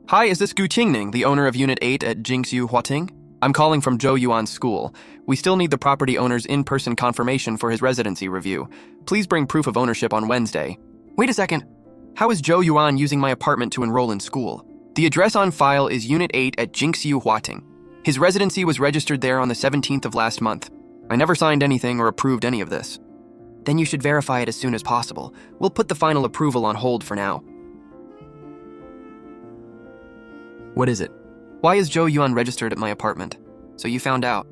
Hi, is this Gu Qingning, the owner of Unit 8 at Jingxiu Huating? I'm calling from Zhou Yuan's school. We still need the property owner's in-person confirmation for his residency review. Please bring proof of ownership on Wednesday. Wait a second. How is Zhou Yuan using my apartment to enroll in school? The address on file is Unit 8 at Jingxiu Huating. His residency was registered there on the 17th of last month. I never signed anything or approved any of this. Then you should verify it as soon as possible. We'll put the final approval on hold for now. What is it? Why is Zhou Yuan registered at my apartment? So you found out.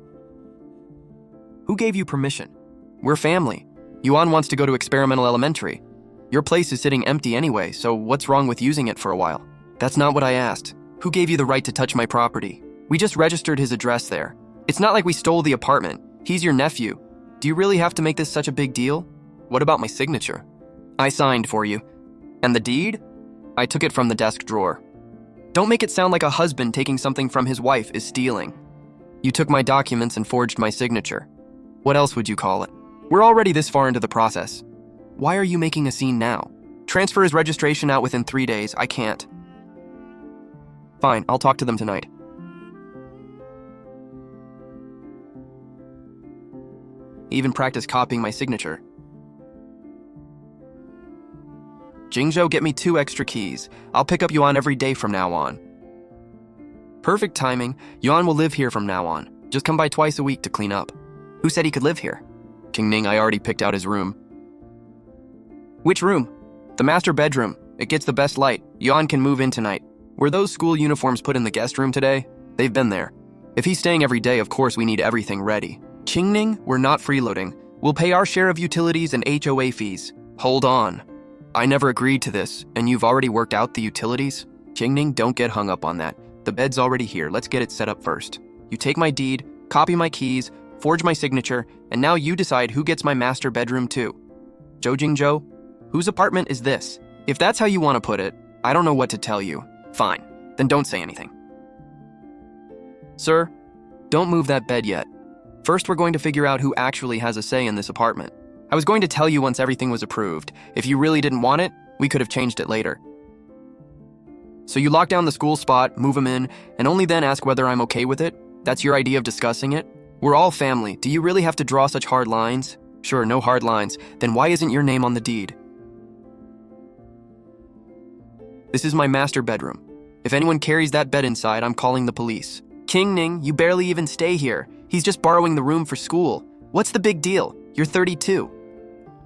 Who gave you permission? We're family. Yuan wants to go to experimental elementary. Your place is sitting empty anyway, so what's wrong with using it for a while? That's not what I asked. Who gave you the right to touch my property? We just registered his address there. It's not like we stole the apartment. He's your nephew. Do you really have to make this such a big deal? What about my signature? I signed for you. And the deed? I took it from the desk drawer. Don't make it sound like a husband taking something from his wife is stealing. You took my documents and forged my signature. What else would you call it? We're already this far into the process. Why are you making a scene now? Transfer his registration out within 3 days. I can't. Fine, I'll talk to them tonight. Even practice copying my signature. Jingzhou, get me 2 extra keys. I'll pick up Yuan every day from now on. Perfect timing. Yuan will live here from now on. Just come by twice a week to clean up. Who said he could live here? Qingning, I already picked out his room. Which room? The master bedroom. It gets the best light. Yuan can move in tonight. Were those school uniforms put in the guest room today? They've been there. If he's staying every day, of course we need everything ready. Qingning, we're not freeloading. We'll pay our share of utilities and HOA fees. Hold on. I never agreed to this, and you've already worked out the utilities? Qingning, don't get hung up on that. The bed's already here. Let's get it set up first. You take my deed, copy my keys, forge my signature, and now you decide who gets my master bedroom too. Zhou Jingzhou, whose apartment is this? If that's how you want to put it, I don't know what to tell you. Fine, then don't say anything. Sir, don't move that bed yet. First, we're going to figure out who actually has a say in this apartment. I was going to tell you once everything was approved. If you really didn't want it, we could have changed it later. So you lock down the school spot, move him in, and only then ask whether I'm okay with it? That's your idea of discussing it? We're all family. Do you really have to draw such hard lines? Sure, no hard lines. Then why isn't your name on the deed? This is my master bedroom. If anyone carries that bed inside, I'm calling the police. Qingning, you barely even stay here. He's just borrowing the room for school. What's the big deal? You're 32.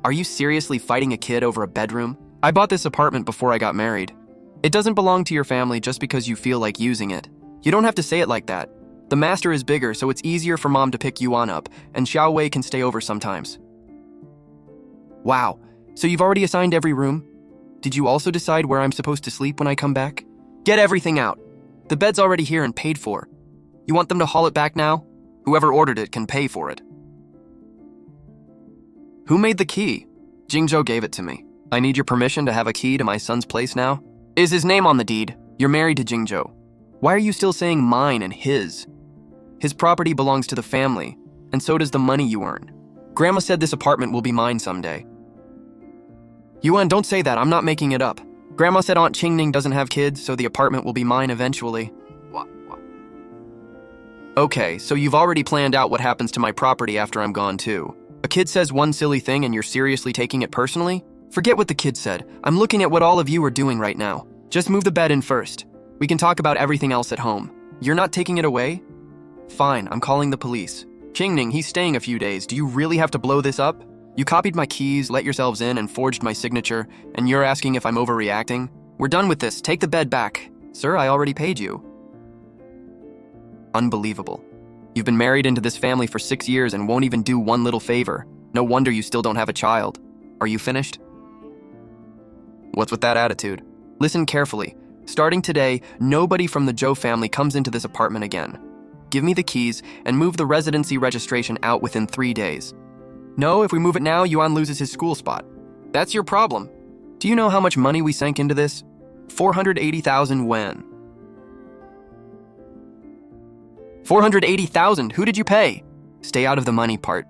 Are you seriously fighting a kid over a bedroom? I bought this apartment before I got married. It doesn't belong to your family just because you feel like using it. You don't have to say it like that. The master is bigger, so it's easier for mom to pick Yuan up, and Xiao Wei can stay over sometimes. Wow, so you've already assigned every room? Did you also decide where I'm supposed to sleep when I come back? Get everything out. The bed's already here and paid for. You want them to haul it back now? Whoever ordered it can pay for it. Who made the key? Jingzhou gave it to me. I need your permission to have a key to my son's place now? Is his name on the deed? You're married to Jingzhou. Why are you still saying mine and his? His property belongs to the family, and so does the money you earn. Grandma said this apartment will be mine someday. Yuan, don't say that. I'm not making it up. Grandma said Aunt Qingning doesn't have kids, so the apartment will be mine eventually. Okay, so you've already planned out what happens to my property after I'm gone too. A kid says one silly thing and you're seriously taking it personally? Forget what the kid said. I'm looking at what all of you are doing right now. Just move the bed in first. We can talk about everything else at home. You're not taking it away? Fine, I'm calling the police. Qingning, he's staying a few days. Do you really have to blow this up? You copied my keys, let yourselves in, and forged my signature, and you're asking if I'm overreacting? We're done with this. Take the bed back. Sir, I already paid you. Unbelievable. You've been married into this family for 6 years and won't even do one little favor. No wonder you still don't have a child. Are you finished? What's with that attitude? Listen carefully. Starting today, nobody from the Zhou family comes into this apartment again. Give me the keys and move the residency registration out within 3 days. No, if we move it now, Yuan loses his school spot. That's your problem. Do you know how much money we sank into this? 480,000 yuan. 480,000, who did you pay? Stay out of the money part.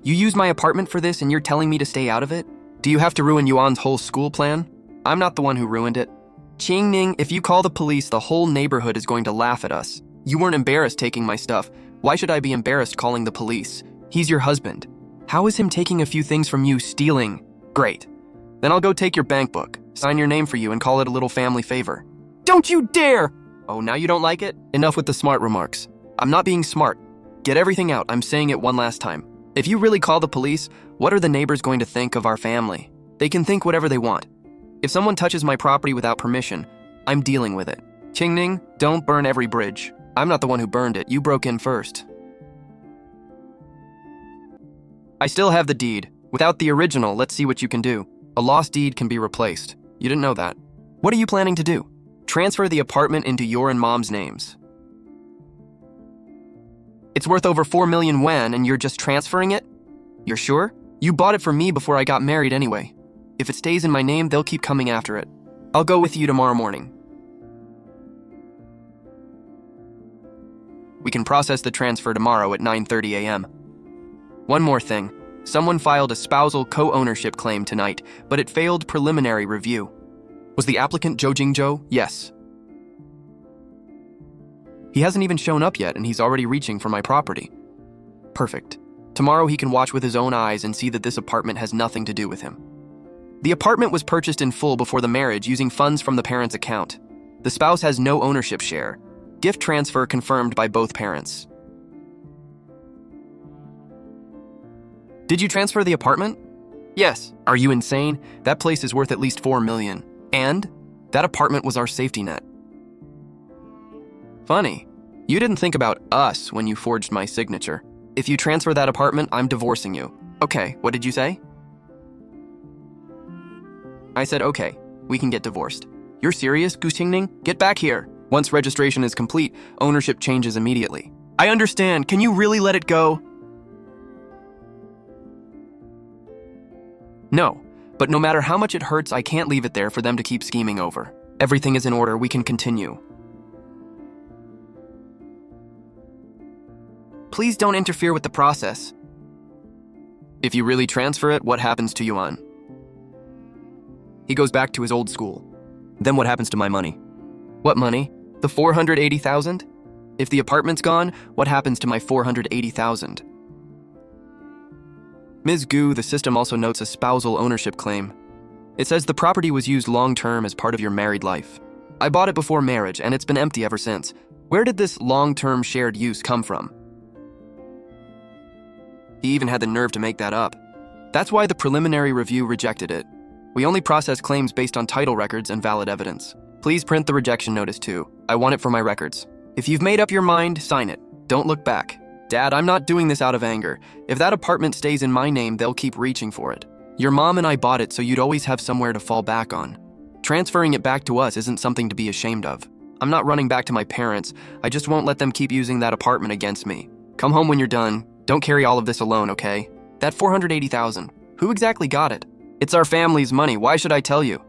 You used my apartment for this and you're telling me to stay out of it? Do you have to ruin Yuan's whole school plan? I'm not the one who ruined it. Qingning, if you call the police, the whole neighborhood is going to laugh at us. You weren't embarrassed taking my stuff. Why should I be embarrassed calling the police? He's your husband. How is him taking a few things from you stealing? Great. Then I'll go take your bank book, sign your name for you, and call it a little family favor. Don't you dare! Oh, now you don't like it? Enough with the smart remarks. I'm not being smart. Get everything out. I'm saying it one last time. If you really call the police, what are the neighbors going to think of our family? They can think whatever they want. If someone touches my property without permission, I'm dealing with it. Qingning, don't burn every bridge. I'm not the one who burned it. You broke in first. I still have the deed. Without the original, let's see what you can do. A lost deed can be replaced. You didn't know that. What are you planning to do? Transfer the apartment into your and Mom's names. It's worth over 4 million yuan and you're just transferring it? You're sure? You bought it from me before I got married anyway. If it stays in my name, they'll keep coming after it. I'll go with you tomorrow morning. We can process the transfer tomorrow at 9:30 a.m. One more thing. Someone filed a spousal co-ownership claim tonight, but it failed preliminary review. Was the applicant Zhou Jingzhou? Yes. He hasn't even shown up yet, and he's already reaching for my property. Perfect. Tomorrow he can watch with his own eyes and see that this apartment has nothing to do with him. The apartment was purchased in full before the marriage using funds from the parents' account. The spouse has no ownership share. Gift transfer confirmed by both parents. Did you transfer the apartment? Yes. Are you insane? That place is worth at least 4 million. And that apartment was our safety net. Funny. You didn't think about us when you forged my signature. If you transfer that apartment, I'm divorcing you. Okay, what did you say? I said, okay, we can get divorced. You're serious, Gu Qingning? Get back here. Once registration is complete, ownership changes immediately. I understand. Can you really let it go? No, but no matter how much it hurts, I can't leave it there for them to keep scheming over. Everything is in order. We can continue. Please don't interfere with the process. If you really transfer it, what happens to Yuan? He goes back to his old school. Then what happens to my money? What money? The 480,000? If the apartment's gone, what happens to my 480,000? Ms. Gu, the system also notes a spousal ownership claim. It says the property was used long-term as part of your married life. I bought it before marriage, and it's been empty ever since. Where did this long-term shared use come from? He even had the nerve to make that up. That's why the preliminary review rejected it. We only process claims based on title records and valid evidence. Please print the rejection notice too. I want it for my records. If you've made up your mind, sign it. Don't look back. Dad, I'm not doing this out of anger. If that apartment stays in my name, they'll keep reaching for it. Your mom and I bought it so you'd always have somewhere to fall back on. Transferring it back to us isn't something to be ashamed of. I'm not running back to my parents. I just won't let them keep using that apartment against me. Come home when you're done. Don't carry all of this alone, okay? That 480,000. Who exactly got it? It's our family's money. Why should I tell you?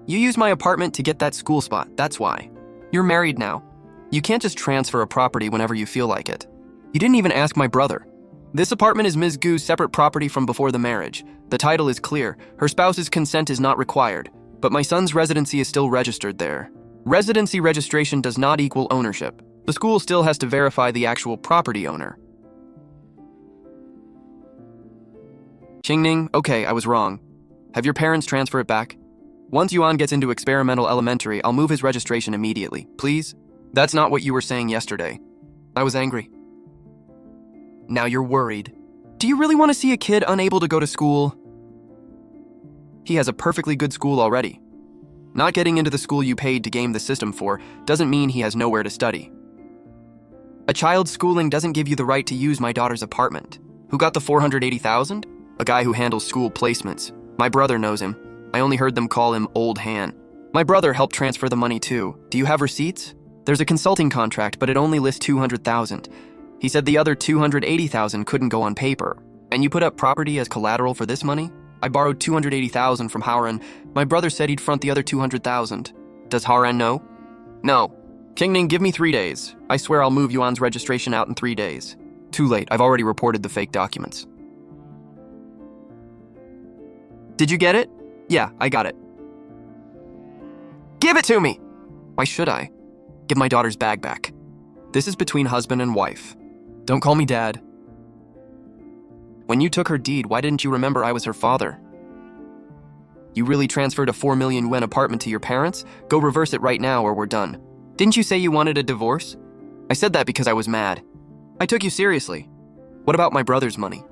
You used my apartment to get that school spot. That's why. You're married now. You can't just transfer a property whenever you feel like it. You didn't even ask my brother. This apartment is Ms. Gu's separate property from before the marriage. The title is clear. Her spouse's consent is not required, but my son's residency is still registered there. Residency registration does not equal ownership. The school still has to verify the actual property owner. Qingning, okay, I was wrong. Have your parents transfer it back? Once Yuan gets into experimental elementary, I'll move his registration immediately. Please? That's not what you were saying yesterday. I was angry. Now you're worried. Do you really want to see a kid unable to go to school? He has a perfectly good school already. Not getting into the school you paid to game the system for doesn't mean he has nowhere to study. A child's schooling doesn't give you the right to use my daughter's apartment. Who got the 480,000? A guy who handles school placements. My brother knows him. I only heard them call him Old Han. My brother helped transfer the money too. Do you have receipts? There's a consulting contract, but it only lists 200,000. He said the other 280,000 couldn't go on paper. And you put up property as collateral for this money? I borrowed 280,000 from Haran. My brother said he'd front the other 200,000. Does Haran know? No. Qingning, give me 3 days. I swear I'll move Yuan's registration out in 3 days. Too late, I've already reported the fake documents. Did you get it? Yeah, I got it. Give it to me! Why should I? Give my daughter's bag back. This is between husband and wife. Don't call me dad. When you took her deed, why didn't you remember I was her father? You really transferred a 4 million yuan apartment to your parents? Go reverse it right now or we're done. Didn't you say you wanted a divorce? I said that because I was mad. I took you seriously. What about my brother's money?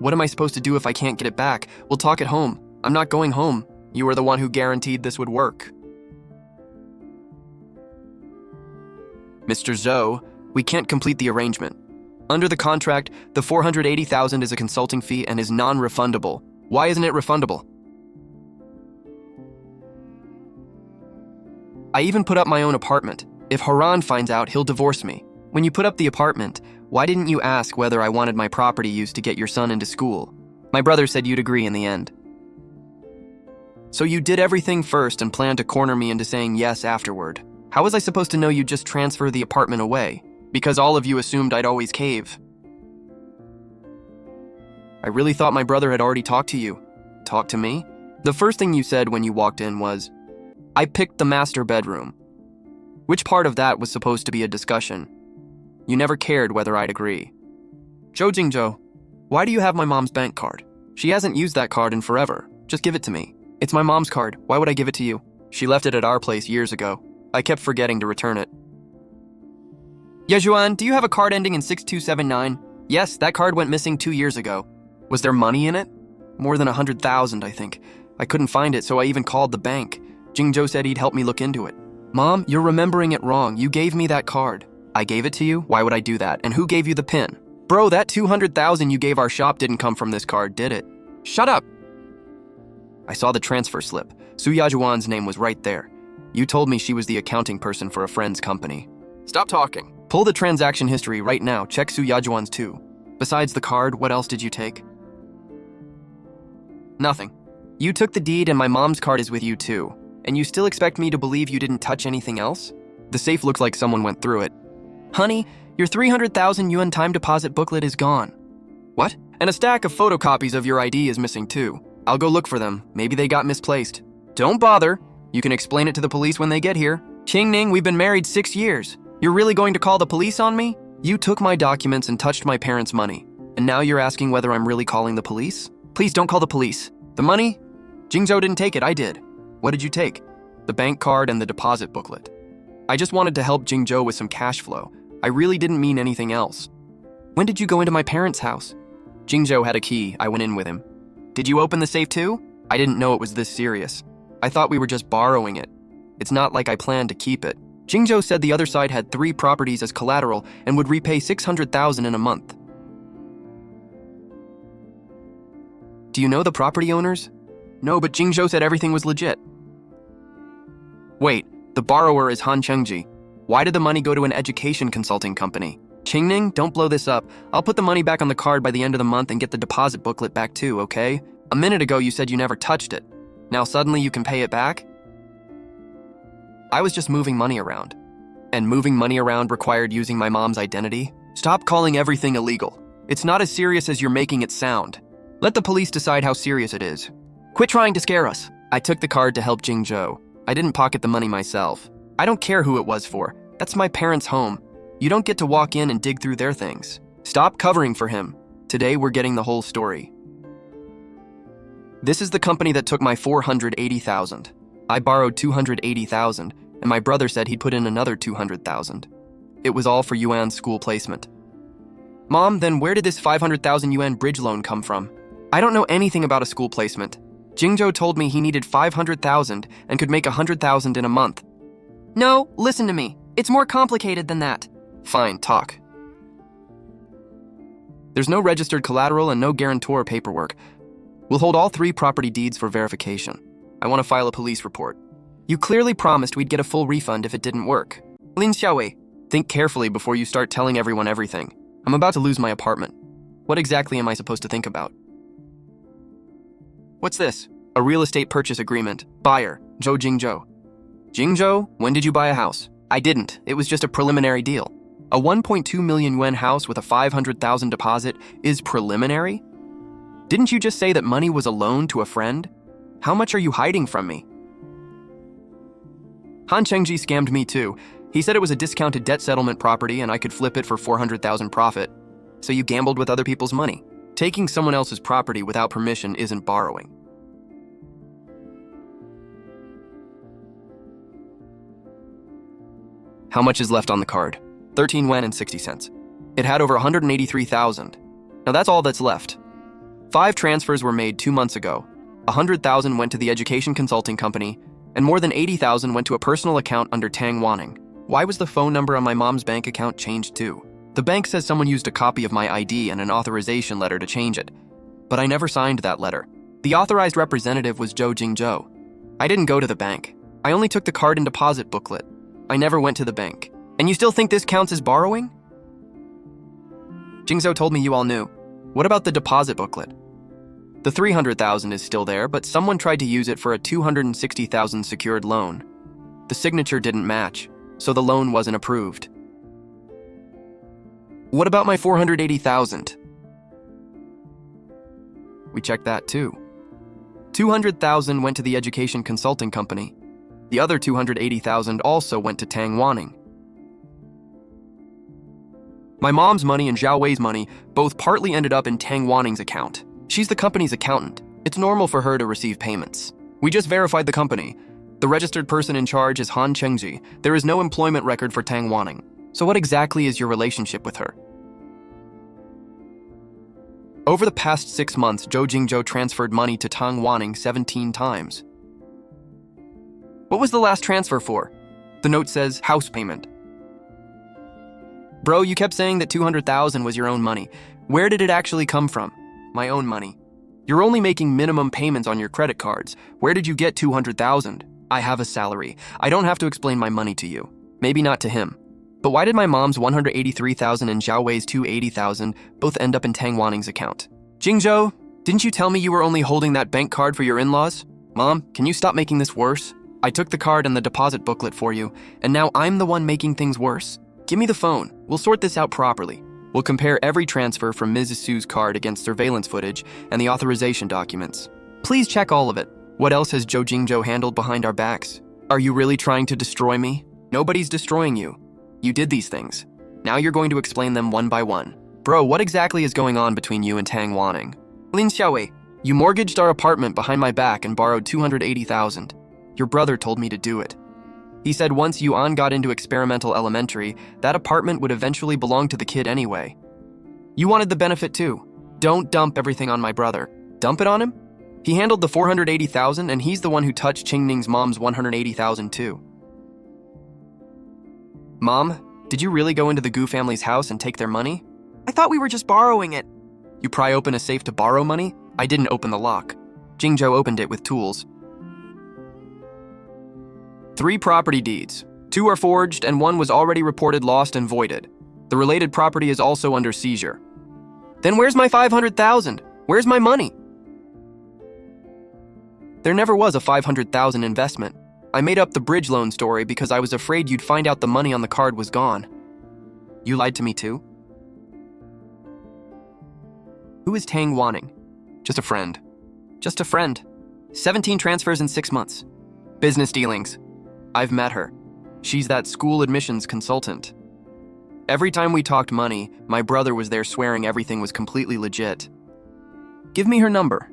What am I supposed to do if I can't get it back? We'll talk at home. I'm not going home. You were the one who guaranteed this would work. Mr. Zhou, we can't complete the arrangement. Under the contract, the 480,000 is a consulting fee and is non-refundable. Why isn't it refundable? I even put up my own apartment. If Haran finds out, he'll divorce me. When you put up the apartment, why didn't you ask whether I wanted my property used to get your son into school? My brother said you'd agree in the end. So you did everything first and planned to corner me into saying yes afterward. How was I supposed to know you'd just transfer the apartment away? Because all of you assumed I'd always cave. I really thought my brother had already talked to you. Talked to me? The first thing you said when you walked in was, I picked the master bedroom. Which part of that was supposed to be a discussion? You never cared whether I'd agree. Zhou Jingzhou, why do you have my mom's bank card? She hasn't used that card in forever. Just give it to me. It's my mom's card. Why would I give it to you? She left it at our place years ago. I kept forgetting to return it. Yejuan, do you have a card ending in 6279? Yes, that card went missing 2 years ago. Was there money in it? More than 100,000, I think. I couldn't find it, so I even called the bank. Jingzhou said he'd help me look into it. Mom, you're remembering it wrong. You gave me that card. I gave it to you? Why would I do that? And who gave you the PIN? Bro, that 200,000 you gave our shop didn't come from this card, did it? Shut up! I saw the transfer slip. Su Yajuan's name was right there. You told me she was the accounting person for a friend's company. Stop talking. Pull the transaction history right now. Check Su Yajuan's too. Besides the card, what else did you take? Nothing. You took the deed and my mom's card is with you too. And you still expect me to believe you didn't touch anything else? The safe looks like someone went through it. Honey, your 300,000 yuan time deposit booklet is gone. What? And a stack of photocopies of your ID is missing too. I'll go look for them. Maybe they got misplaced. Don't bother. You can explain it to the police when they get here. Qingning, we've been married 6 years. You're really going to call the police on me? You took my documents and touched my parents' money. And now you're asking whether I'm really calling the police? Please don't call the police. The money? Jingzhou didn't take it, I did. What did you take? The bank card and the deposit booklet. I just wanted to help Jingzhou with some cash flow. I really didn't mean anything else. When did you go into my parents' house? Jingzhou had a key. I went in with him. Did you open the safe too? I didn't know it was this serious. I thought we were just borrowing it. It's not like I planned to keep it. Jingzhou said the other side had 3 properties as collateral and would repay 600,000 in a month. Do you know the property owners? No, but Jingzhou said everything was legit. Wait, the borrower is Han Chengji. Why did the money go to an education consulting company? Qingning, don't blow this up. I'll put the money back on the card by the end of the month and get the deposit booklet back too, okay? A minute ago you said you never touched it. Now suddenly you can pay it back? I was just moving money around. And moving money around required using my mom's identity? Stop calling everything illegal. It's not as serious as you're making it sound. Let the police decide how serious it is. Quit trying to scare us. I took the card to help Jingzhou. I didn't pocket the money myself. I don't care who it was for. That's my parents' home. You don't get to walk in and dig through their things. Stop covering for him. Today we're getting the whole story. This is the company that took my 480,000. I borrowed 280,000, and my brother said he'd put in another 200,000. It was all for Yuan's school placement. Mom, then where did this 500,000 yuan bridge loan come from? I don't know anything about a school placement. Jingzhou told me he needed 500,000 and could make 100,000 in a month. No, listen to me. It's more complicated than that. Fine, talk. There's no registered collateral and no guarantor paperwork. We'll hold all 3 property deeds for verification. I want to file a police report. You clearly promised we'd get a full refund if it didn't work. Lin Xiaowei, think carefully before you start telling everyone everything. I'm about to lose my apartment. What exactly am I supposed to think about? What's this? A real estate purchase agreement. Buyer, Zhou Jingzhou. Jingzhou, when did you buy a house? I didn't. It was just a preliminary deal. A 1.2 million yuan house with a 500,000 deposit is preliminary? Didn't you just say that money was a loan to a friend? How much are you hiding from me? Han Chengji scammed me too. He said it was a discounted debt settlement property and I could flip it for 400,000 profit. So you gambled with other people's money. Taking someone else's property without permission isn't borrowing. How much is left on the card? 13 yuan and 60 cents. It had over 183,000. Now that's all that's left. 5 transfers were made 2 months ago. 100,000 went to the education consulting company, and more than 80,000 went to a personal account under Tang Wanning. Why was the phone number on my mom's bank account changed too? The bank says someone used a copy of my ID and an authorization letter to change it, but I never signed that letter. The authorized representative was Zhou Jingzhou. I didn't go to the bank. I only took the card and deposit booklet. I never went to the bank. And you still think this counts as borrowing? Jingzhou told me you all knew. What about the deposit booklet? The 300,000 is still there, but someone tried to use it for a 260,000 secured loan. The signature didn't match, so the loan wasn't approved. What about my 480,000? We checked that too. 200,000 went to the education consulting company. The other 280,000 also went to Tang Wanning. My mom's money and Zhao Wei's money both partly ended up in Tang Wanning's account. She's the company's accountant. It's normal for her to receive payments. We just verified the company. The registered person in charge is Han Chengji. There is no employment record for Tang Wanning. So what exactly is your relationship with her? Over the past 6 months, Zhou Jingzhou transferred money to Tang Wanning 17 times. What was the last transfer for? The note says house payment. Bro, you kept saying that 200,000 was your own money. Where did it actually come from? My own money. You're only making minimum payments on your credit cards. Where did you get 200,000? I have a salary. I don't have to explain my money to you. Maybe not to him. But why did my mom's 183,000 and Zhao Wei's 280,000 both end up in Tang Wanning's account? Jingzhou, didn't you tell me you were only holding that bank card for your in-laws? Mom, can you stop making this worse? I took the card and the deposit booklet for you, and now I'm the one making things worse. Give me the phone. We'll sort this out properly. We'll compare every transfer from Mrs. Su's card against surveillance footage and the authorization documents. Please check all of it. What else has Zhou Jingzhou handled behind our backs? Are you really trying to destroy me? Nobody's destroying you. You did these things. Now you're going to explain them one by one. Bro, what exactly is going on between you and Tang Wanning? Lin Xiaowei, you mortgaged our apartment behind my back and borrowed 280,000. Your brother told me to do it. He said once Yuan got into experimental elementary, that apartment would eventually belong to the kid anyway. You wanted the benefit too. Don't dump everything on my brother. Dump it on him? He handled the 480,000 and he's the one who touched Qingning's mom's 180,000 too. Mom, did you really go into the Gu family's house and take their money? I thought we were just borrowing it. You pry open a safe to borrow money? I didn't open the lock. Jingzhou opened it with tools. 3 property deeds. 2 are forged and 1 was already reported lost and voided. The related property is also under seizure. Then where's my 500,000? Where's my money? There never was a 500,000 investment. I made up the bridge loan story because I was afraid you'd find out the money on the card was gone. You lied to me too? Who is Tang Wanning? Just a friend. Just a friend. 17 transfers in 6 months. Business dealings. I've met her. She's that school admissions consultant. Every time we talked money, my brother was there swearing everything was completely legit. Give me her number.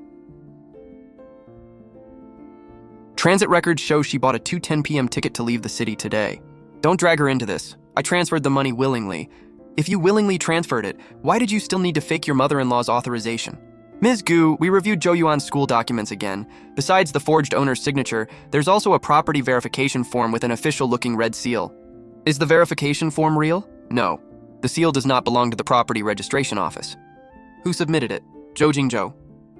Transit records show she bought a 2:10 p.m. ticket to leave the city today. Don't drag her into this. I transferred the money willingly. If you willingly transferred it, why did you still need to fake your mother-in-law's authorization? Ms. Gu, we reviewed Zhou Yuan's school documents again. Besides the forged owner's signature, there's also a property verification form with an official-looking red seal. Is the verification form real? No. The seal does not belong to the property registration office. Who submitted it? Zhou Jingzhou.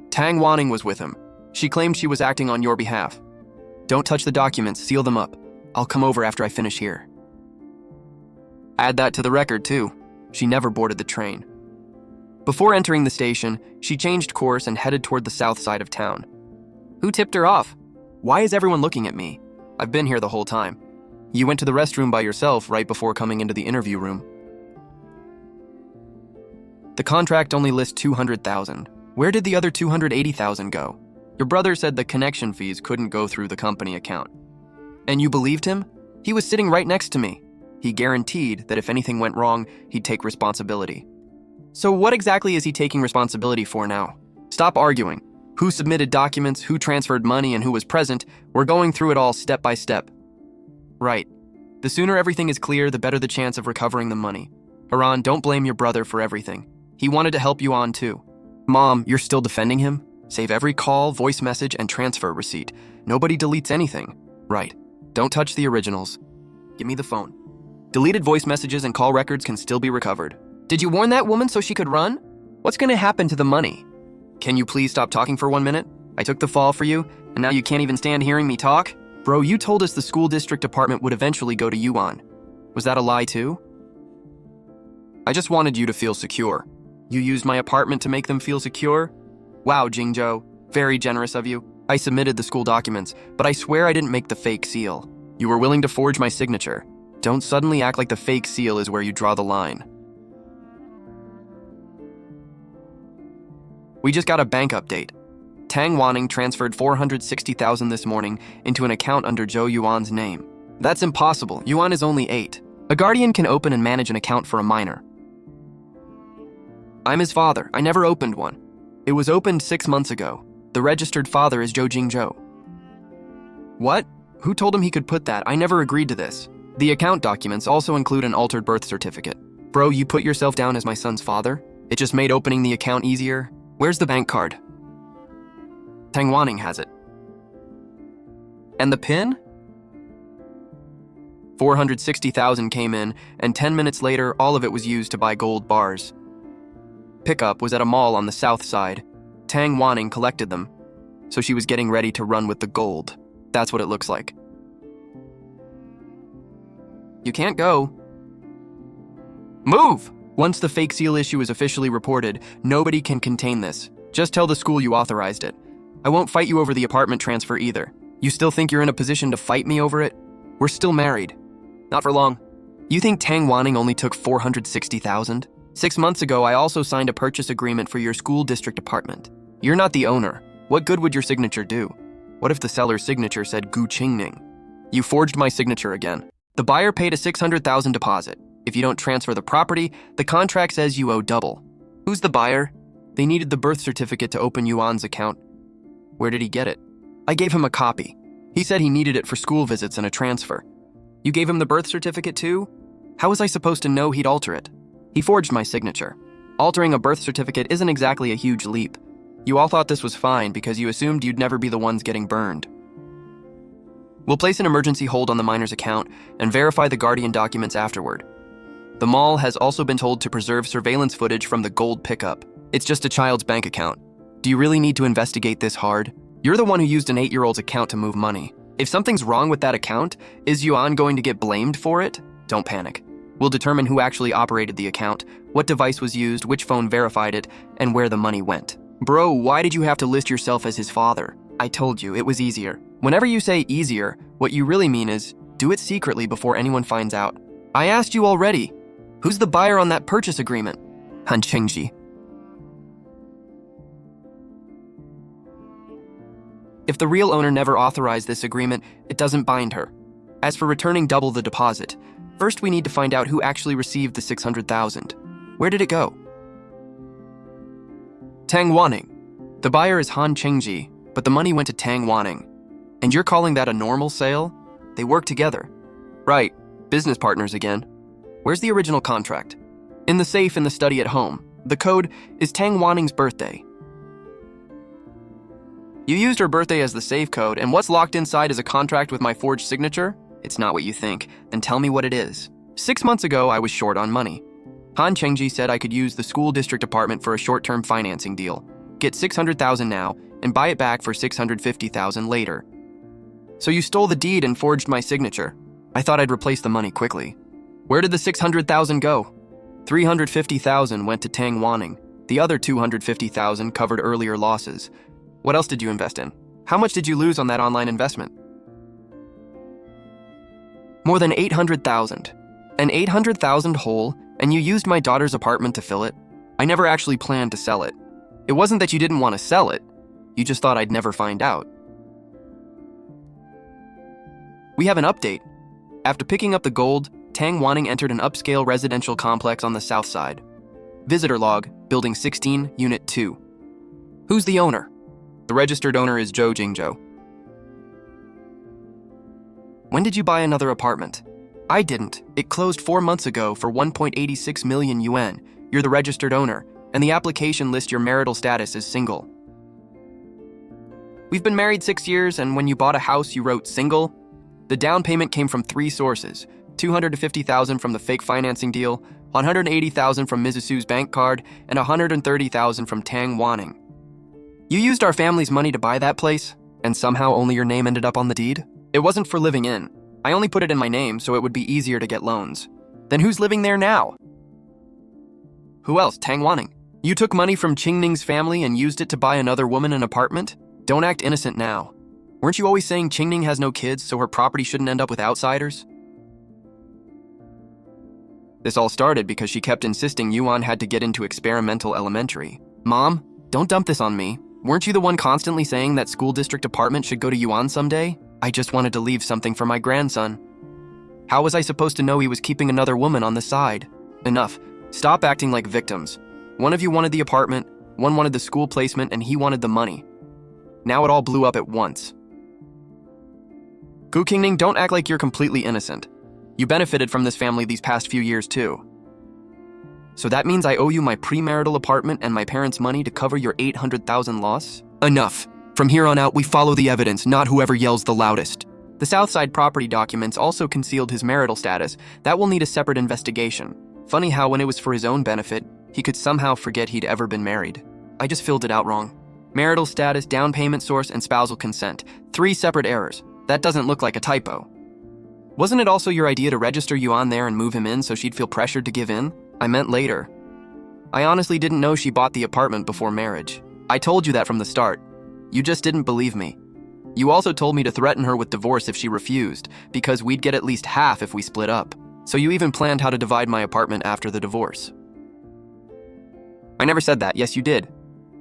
Tang Wanning was with him. She claimed she was acting on your behalf. Don't touch the documents, seal them up. I'll come over after I finish here. Add that to the record, too. She never boarded the train. Before entering the station, she changed course and headed toward the south side of town. Who tipped her off? Why is everyone looking at me? I've been here the whole time. You went to the restroom by yourself right before coming into the interview room. The contract only lists 200,000. Where did the other 280,000 go? Your brother said the connection fees couldn't go through the company account. And you believed him? He was sitting right next to me. He guaranteed that if anything went wrong, he'd take responsibility. So what exactly is he taking responsibility for now? Stop arguing. Who submitted documents, who transferred money, and who was present? We're going through it all step by step. Right. The sooner everything is clear, the better the chance of recovering the money. Haran, don't blame your brother for everything. He wanted to help you on too. Mom, you're still defending him? Save every call, voice message, and transfer receipt. Nobody deletes anything. Right. Don't touch the originals. Give me the phone. Deleted voice messages and call records can still be recovered. Did you warn that woman so she could run? What's going to happen to the money? Can you please stop talking for 1 minute? I took the fall for you, and now you can't even stand hearing me talk? Bro, you told us the school district department would eventually go to Yuan. Was that a lie too? I just wanted you to feel secure. You used my apartment to make them feel secure? Wow, Jingzhou, very generous of you. I submitted the school documents, but I swear I didn't make the fake seal. You were willing to forge my signature. Don't suddenly act like the fake seal is where you draw the line. We just got a bank update. Tang Wanning transferred 460,000 this morning into an account under Zhou Yuan's name. That's impossible. Yuan is only 8. A guardian can open and manage an account for a minor. I'm his father. I never opened one. It was opened 6 months ago. The registered father is Zhou Jingzhou. What? Who told him he could put that? I never agreed to this. The account documents also include an altered birth certificate. Bro, you put yourself down as my son's father? It just made opening the account easier? Where's the bank card? Tang Wanning has it. And the PIN? 460,000 came in, and 10 minutes later, all of it was used to buy gold bars. Pickup was at a mall on the south side. Tang Wanning collected them, so she was getting ready to run with the gold. That's what it looks like. You can't go. Move! Once the fake seal issue is officially reported, nobody can contain this. Just tell the school you authorized it. I won't fight you over the apartment transfer either. You still think you're in a position to fight me over it? We're still married. Not for long. You think Tang Wanning only took 460,000? 6 months ago, I also signed a purchase agreement for your school district apartment. You're not the owner. What good would your signature do? What if the seller's signature said Gu Qingning? You forged my signature again. The buyer paid a 600,000 deposit. If you don't transfer the property, the contract says you owe double. Who's the buyer? They needed the birth certificate to open Yuan's account. Where did he get it? I gave him a copy. He said he needed it for school visits and a transfer. You gave him the birth certificate too? How was I supposed to know he'd alter it? He forged my signature. Altering a birth certificate isn't exactly a huge leap. You all thought this was fine because you assumed you'd never be the ones getting burned. We'll place an emergency hold on the minor's account and verify the guardian documents afterward. The mall has also been told to preserve surveillance footage from the gold pickup. It's just a child's bank account. Do you really need to investigate this hard? You're the one who used an 8-year-old's account to move money. If something's wrong with that account, is Yuan going to get blamed for it? Don't panic. We'll determine who actually operated the account, what device was used, which phone verified it, and where the money went. Bro, why did you have to list yourself as his father? I told you, it was easier. Whenever you say easier, what you really mean is, do it secretly before anyone finds out. I asked you already. Who's the buyer on that purchase agreement? Han Qingji. If the real owner never authorized this agreement, it doesn't bind her. As for returning double the deposit, first we need to find out who actually received the 600,000. Where did it go? Tang Wanning. The buyer is Han Qingji, but the money went to Tang Wanning. And you're calling that a normal sale? They work together. Right, business partners again. Where's the original contract? In the safe in the study at home. The code is Tang Wanning's birthday. You used her birthday as the safe code, and what's locked inside is a contract with my forged signature? It's not what you think. Then tell me what it is. 6 months ago, I was short on money. Han Qingji said I could use the school district apartment for a short-term financing deal. Get 600,000 now, and buy it back for 650,000 later. So you stole the deed and forged my signature. I thought I'd replace the money quickly. Where did the 600,000 go? 350,000 went to Tang Wanning. The other 250,000 covered earlier losses. What else did you invest in? How much did you lose on that online investment? More than 800,000. An 800,000 whole, and you used my daughter's apartment to fill it? I never actually planned to sell it. It wasn't that you didn't want to sell it. You just thought I'd never find out. We have an update. After picking up the gold, Tang Wanning entered an upscale residential complex on the south side. Visitor log, Building 16, Unit 2. Who's the owner? The registered owner is Zhou Jingzhou. When did you buy another apartment? I didn't. It closed 4 months ago for 1.86 million yuan. You're the registered owner, and the application lists your marital status as single. We've been married 6 years, and when you bought a house, you wrote single? The down payment came from 3 sources: 250,000 from the fake financing deal, 180,000 from Mrs. Su's bank card, and 130,000 from Tang Wanning. You used our family's money to buy that place, and somehow only your name ended up on the deed? It wasn't for living in. I only put it in my name so it would be easier to get loans. Then who's living there now? Who else? Tang Wanning. You took money from Qingning's family and used it to buy another woman an apartment? Don't act innocent now. Weren't you always saying Qingning has no kids, so her property shouldn't end up with outsiders? This all started because she kept insisting Yuan had to get into experimental elementary. Mom, don't dump this on me. Weren't you the one constantly saying that school district apartment should go to Yuan someday? I just wanted to leave something for my grandson. How was I supposed to know he was keeping another woman on the side? Enough. Stop acting like victims. One of you wanted the apartment, one wanted the school placement, and he wanted the money. Now it all blew up at once. Gu Qingning, don't act like you're completely innocent. You benefited from this family these past few years too. So that means I owe you my premarital apartment and my parents' money to cover your 800,000 loss? Enough. From here on out, we follow the evidence, not whoever yells the loudest. The Southside property documents also concealed his marital status. That will need a separate investigation. Funny how when it was for his own benefit, he could somehow forget he'd ever been married. I just filled it out wrong. Marital status, down payment source, and spousal consent. 3 separate errors. That doesn't look like a typo. Wasn't it also your idea to register Yuan there and move him in so she'd feel pressured to give in? I meant later. I honestly didn't know she bought the apartment before marriage. I told you that from the start. You just didn't believe me. You also told me to threaten her with divorce if she refused, because we'd get at least half if we split up. So you even planned how to divide my apartment after the divorce. I never said that. Yes, you did.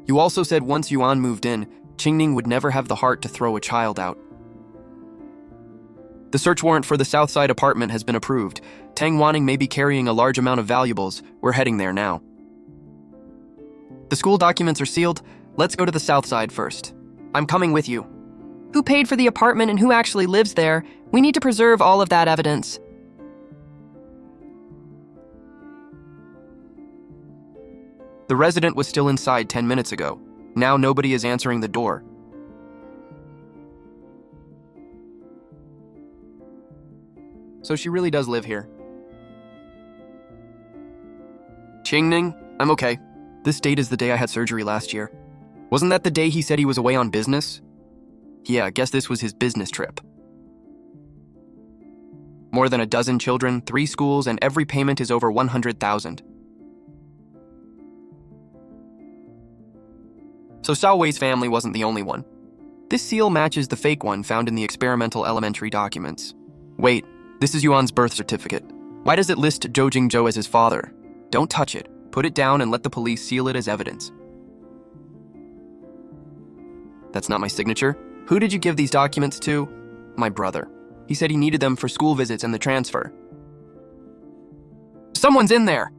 You also said once Yuan moved in, Qingning would never have the heart to throw a child out. The search warrant for the Southside apartment has been approved. Tang Wanning may be carrying a large amount of valuables. We're heading there now. The school documents are sealed. Let's go to the Southside first. I'm coming with you. Who paid for the apartment and who actually lives there? We need to preserve all of that evidence. The resident was still inside 10 minutes ago. Now nobody is answering the door. So she really does live here. Qingning, I'm okay. This date is the day I had surgery last year. Wasn't that the day he said he was away on business? Yeah, I guess this was his business trip. More than a dozen children, 3 schools, and every payment is over 100,000. So Xiao Wei's family wasn't the only one. This seal matches the fake one found in the experimental elementary documents. Wait, this is Yuan's birth certificate. Why does it list Zhou Jingzhou as his father? Don't touch it. Put it down and let the police seal it as evidence. That's not my signature. Who did you give these documents to? My brother. He said he needed them for school visits and the transfer. Someone's in there!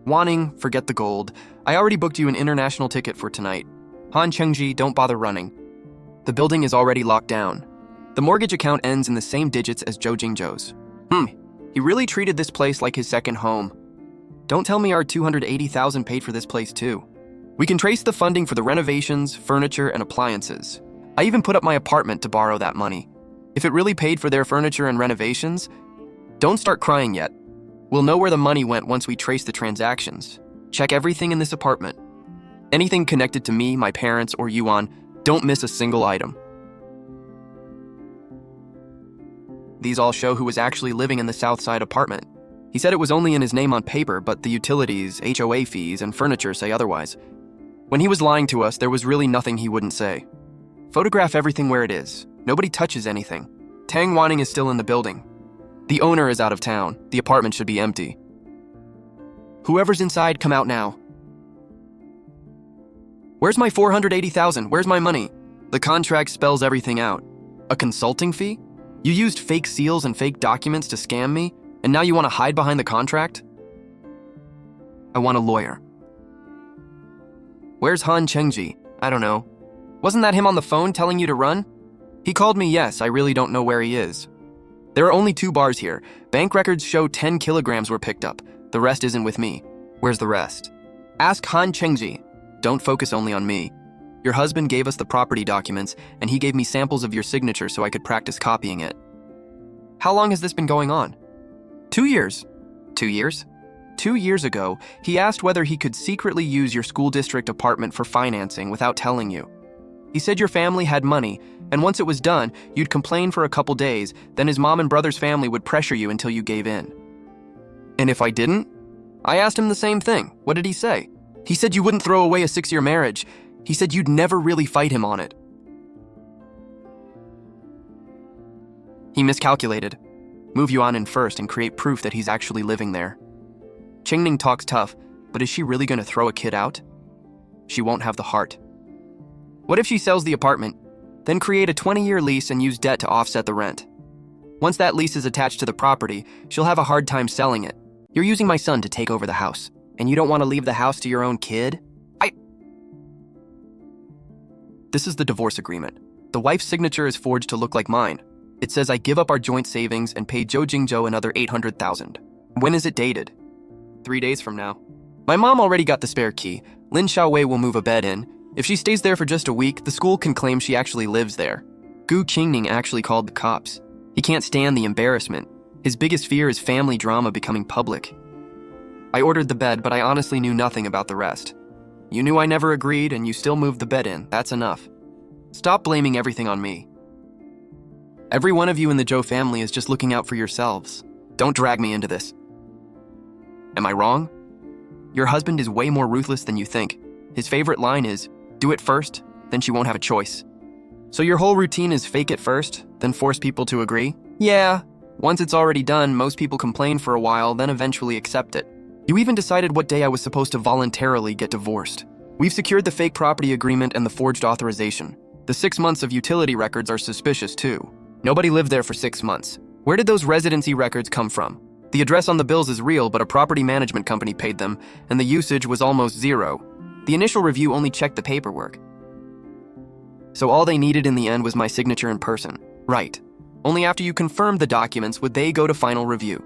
Wanning, forget the gold. I already booked you an international ticket for tonight. Han Chengji, don't bother running. The building is already locked down. The mortgage account ends in the same digits as Zhou Jingzhou's. He really treated this place like his second home. Don't tell me our 280,000 paid for this place too. We can trace the funding for the renovations, furniture, and appliances. I even put up my apartment to borrow that money. If it really paid for their furniture and renovations, don't start crying yet. We'll know where the money went once we trace the transactions. Check everything in this apartment. Anything connected to me, my parents, or Yuan, don't miss a single item. These all show who was actually living in the Southside apartment. He said it was only in his name on paper, but the utilities, HOA fees, and furniture say otherwise. When he was lying to us, there was really nothing he wouldn't say. Photograph everything where it is. Nobody touches anything. Tang Wanning is still in the building. The owner is out of town. The apartment should be empty. Whoever's inside, come out now. Where's my 480,000? Where's my money? The contract spells everything out. A consulting fee? You used fake seals and fake documents to scam me, and now you want to hide behind the contract? I want a lawyer. Where's Han Chengji? I don't know. Wasn't that him on the phone telling you to run? He called me, yes, I really don't know where he is. There are only 2 bars here. Bank records show 10 kilograms were picked up. The rest isn't with me. Where's the rest? Ask Han Chengji. Don't focus only on me. Your husband gave us the property documents, and he gave me samples of your signature so I could practice copying it. How long has this been going on? 2 years. 2 years? 2 years ago, he asked whether he could secretly use your school district apartment for financing without telling you. He said your family had money, and once it was done, you'd complain for a couple days, then his mom and brother's family would pressure you until you gave in. And if I didn't? I asked him the same thing. What did he say? He said you wouldn't throw away a 6-year marriage. He said you'd never really fight him on it. He miscalculated. Move Yuan in first and create proof that he's actually living there. Qingning talks tough, but is she really going to throw a kid out? She won't have the heart. What if she sells the apartment, then create a 20-year lease and use debt to offset the rent? Once that lease is attached to the property, she'll have a hard time selling it. You're using my son to take over the house, and you don't want to leave the house to your own kid? This is the divorce agreement. The wife's signature is forged to look like mine. It says I give up our joint savings and pay Zhou Jingzhou another 800,000. When is it dated? 3 days from now. My mom already got the spare key. Lin Xiaowei will move a bed in. If she stays there for just a week, the school can claim she actually lives there. Gu Qingning actually called the cops. He can't stand the embarrassment. His biggest fear is family drama becoming public. I ordered the bed, but I honestly knew nothing about the rest. You knew I never agreed, and you still moved the bed in. That's enough. Stop blaming everything on me. Every one of you in the Zhou family is just looking out for yourselves. Don't drag me into this. Am I wrong? Your husband is way more ruthless than you think. His favorite line is, do it first, then she won't have a choice. So your whole routine is fake it first, then force people to agree? Yeah. Once it's already done, most people complain for a while, then eventually accept it. You even decided what day I was supposed to voluntarily get divorced. We've secured the fake property agreement and the forged authorization. The 6 months of utility records are suspicious too. Nobody lived there for 6 months. Where did those residency records come from? The address on the bills is real, but a property management company paid them, and the usage was almost 0. The initial review only checked the paperwork. So all they needed in the end was my signature in person. Right. Only after you confirmed the documents would they go to final review.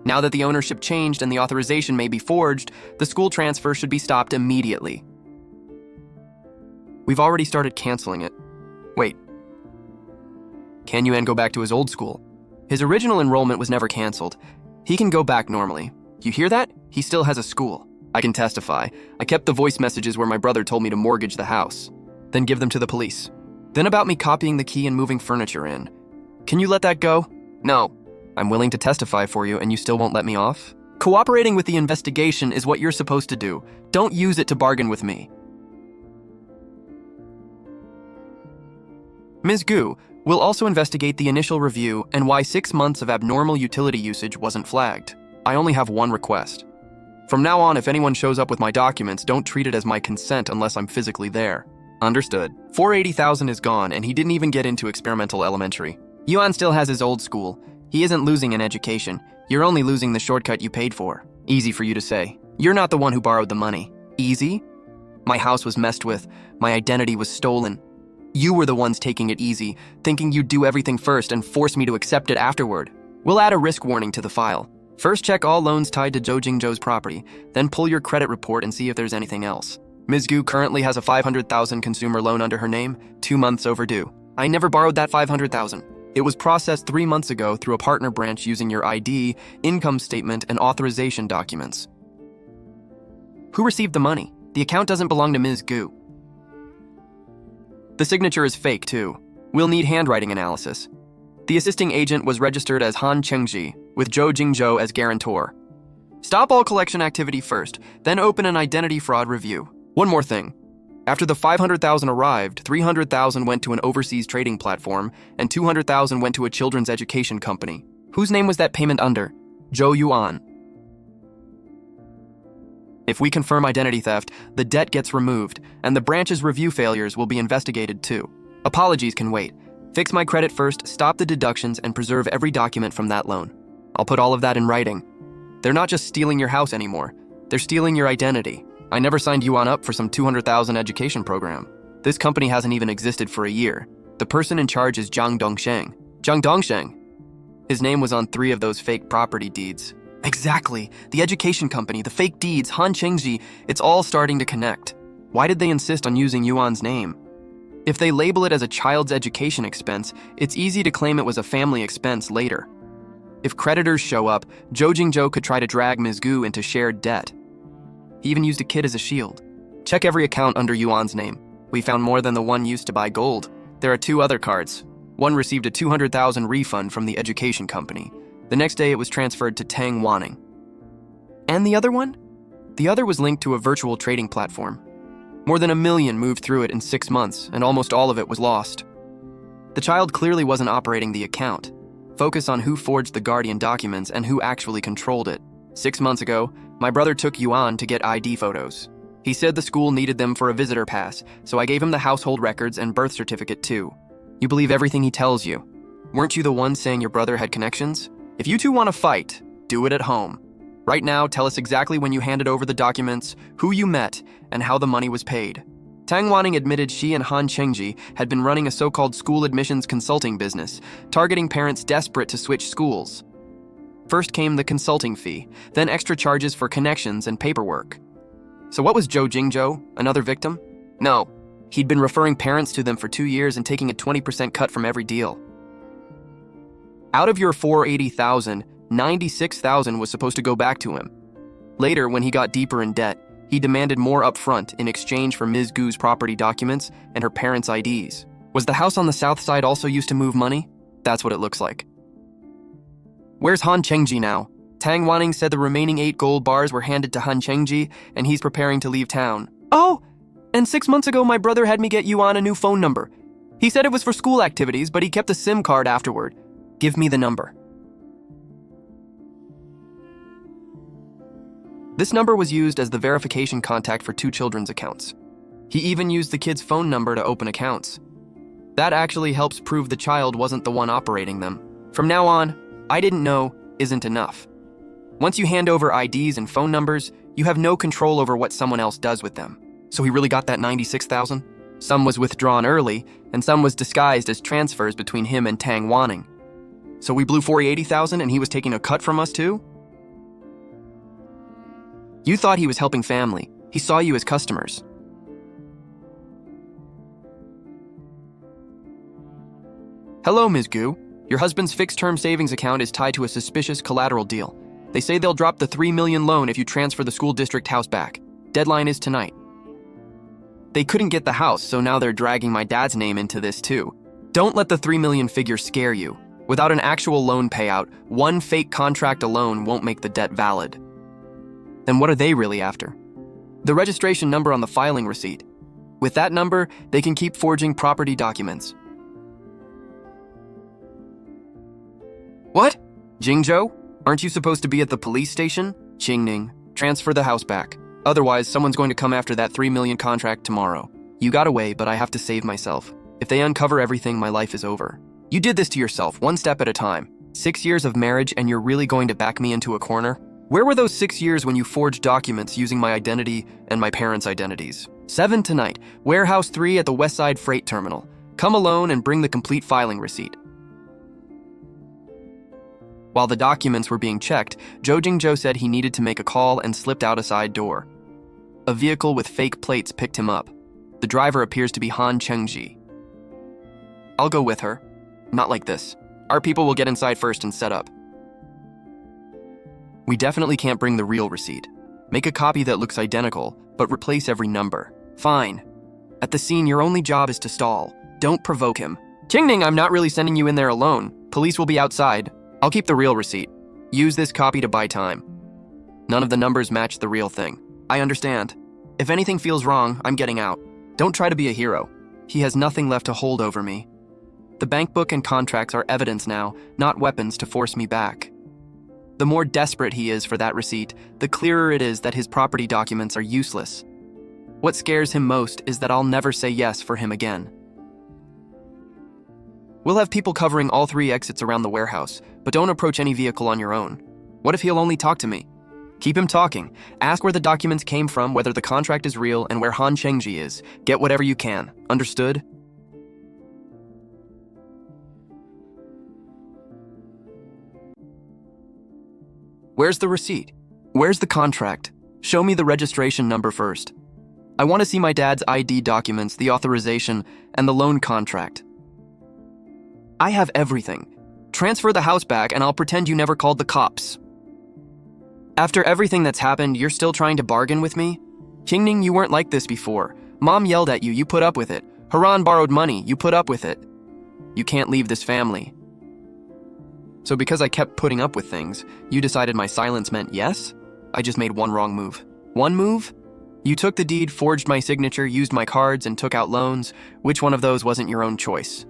Now that the ownership changed and the authorization may be forged, the school transfer should be stopped immediately. We've already started canceling it. Wait. Can Yuan go back to his old school? His original enrollment was never canceled. He can go back normally. You hear that? He still has a school. I can testify. I kept the voice messages where my brother told me to mortgage the house, then give them to the police. Then about me copying the key and moving furniture in. Can you let that go? No. I'm willing to testify for you and you still won't let me off? Cooperating with the investigation is what you're supposed to do. Don't use it to bargain with me. Ms. Gu will also investigate the initial review and why 6 months of abnormal utility usage wasn't flagged. I only have one request. From now on, if anyone shows up with my documents, don't treat it as my consent unless I'm physically there. Understood. 480,000 is gone, and he didn't even get into experimental elementary. Yuan still has his old school. He isn't losing an education. You're only losing the shortcut you paid for. Easy for you to say. You're not the one who borrowed the money. Easy? My house was messed with. My identity was stolen. You were the ones taking it easy, thinking you'd do everything first and force me to accept it afterward. We'll add a risk warning to the file. First check all loans tied to Zhou Jingzhou's property, then pull your credit report and see if there's anything else. Ms. Gu currently has a 500,000 consumer loan under her name, 2 months overdue. I never borrowed that 500,000. It was processed 3 months ago through a partner branch using your ID, income statement, and authorization documents. Who received the money? The account doesn't belong to Ms. Gu. The signature is fake, too. We'll need handwriting analysis. The assisting agent was registered as Han Chengji, with Zhou Jingzhou as guarantor. Stop all collection activity first, then open an identity fraud review. One more thing. After the 500,000 arrived, 300,000 went to an overseas trading platform, and 200,000 went to a children's education company. Whose name was that payment under? Zhou Yuan. If we confirm identity theft, the debt gets removed, and the branch's review failures will be investigated too. Apologies can wait. Fix my credit first, stop the deductions, and preserve every document from that loan. I'll put all of that in writing. They're not just stealing your house anymore. They're stealing your identity. I never signed you on up for some $200,000 education program. This company hasn't even existed for a year. The person in charge is Zhang Dongsheng. Zhang Dongsheng. His name was on 3 of those fake property deeds. Exactly. The education company, the fake deeds, Han Chengji, it's all starting to connect. Why did they insist on using Yuan's name? If they label it as a child's education expense, it's easy to claim it was a family expense later. If creditors show up, Zhou Jingzhou could try to drag Ms. Gu into shared debt. He even used a kid as a shield. Check every account under Yuan's name. We found more than the one used to buy gold. There are 2 other cards. One received a 200,000 refund from the education company. The next day it was transferred to Tang Wanning. And the other one? The other was linked to a virtual trading platform. More than 1 million moved through it in 6 months, and almost all of it was lost. The child clearly wasn't operating the account. Focus on who forged the Guardian documents and who actually controlled it. 6 months ago, my brother took Yuan to get ID photos. He said the school needed them for a visitor pass, so I gave him the household records and birth certificate too. You believe everything he tells you. Weren't you the one saying your brother had connections? If you two want to fight, do it at home. Right now, tell us exactly when you handed over the documents, who you met, and how the money was paid. Tang Wanning admitted she and Han Chengji had been running a so-called school admissions consulting business, targeting parents desperate to switch schools. First came the consulting fee, then extra charges for connections and paperwork. So what was Zhou Jingzhou, another victim? No, he'd been referring parents to them for 2 years and taking a 20% cut from every deal. Out of your 480,000, 96,000 was supposed to go back to him. Later, when he got deeper in debt, he demanded more upfront in exchange for Ms. Gu's property documents and her parents' IDs. Was the house on the south side also used to move money? That's what it looks like. Where's Han Chengji now? Tang Wanning said the remaining 8 gold bars were handed to Han Chengji, and he's preparing to leave town. Oh, and 6 months ago my brother had me get Yuan a new phone number. He said it was for school activities, but he kept a SIM card afterward. Give me the number. This number was used as the verification contact for 2 children's accounts. He even used the kid's phone number to open accounts. That actually helps prove the child wasn't the one operating them. From now on, I didn't know isn't enough. Once you hand over IDs and phone numbers, you have no control over what someone else does with them. So he really got that 96,000? Some was withdrawn early, and some was disguised as transfers between him and Tang Wanning. So we blew 480,000 and he was taking a cut from us too? You thought he was helping family. He saw you as customers. Hello, Ms. Gu. Your husband's fixed-term savings account is tied to a suspicious collateral deal. They say they'll drop the 3 million loan if you transfer the school district house back. Deadline is tonight. They couldn't get the house, so now they're dragging my dad's name into this too. Don't let the 3 million figure scare you. Without an actual loan payout, one fake contract alone won't make the debt valid. Then what are they really after? The registration number on the filing receipt. With that number, they can keep forging property documents. What? Jingzhou? Aren't you supposed to be at the police station? Qingning, transfer the house back. Otherwise, someone's going to come after that 3 million contract tomorrow. You got away, but I have to save myself. If they uncover everything, my life is over. You did this to yourself, one step at a time. 6 years of marriage, and you're really going to back me into a corner? Where were those 6 years when you forged documents using my identity and my parents' identities? 7 tonight, Warehouse 3 at the Westside Freight Terminal. Come alone and bring the complete filing receipt. While the documents were being checked, Zhou Jingzhou said he needed to make a call and slipped out a side door. A vehicle with fake plates picked him up. The driver appears to be Han Chengji. I'll go with her. Not like this. Our people will get inside first and set up. We definitely can't bring the real receipt. Make a copy that looks identical, but replace every number. Fine. At the scene, your only job is to stall. Don't provoke him. Qingning, I'm not really sending you in there alone. Police will be outside. I'll keep the real receipt. Use this copy to buy time. None of the numbers match the real thing. I understand. If anything feels wrong, I'm getting out. Don't try to be a hero. He has nothing left to hold over me. The bank book and contracts are evidence now, not weapons to force me back. The more desperate he is for that receipt, the clearer it is that his property documents are useless. What scares him most is that I'll never say yes for him again. We'll have people covering all 3 exits around the warehouse, but don't approach any vehicle on your own. What if he'll only talk to me? Keep him talking. Ask where the documents came from, whether the contract is real, and where Han Chengji is. Get whatever you can. Understood? Where's the receipt? Where's the contract? Show me the registration number first. I want to see my dad's ID documents, the authorization, and the loan contract. I have everything. Transfer the house back and I'll pretend you never called the cops. After everything that's happened, you're still trying to bargain with me? Qingning, you weren't like this before. Mom yelled at you, you put up with it. Haran borrowed money, you put up with it. You can't leave this family. So because I kept putting up with things, you decided my silence meant yes? I just made one wrong move. One move? You took the deed, forged my signature, used my cards, and took out loans. Which one of those wasn't your own choice?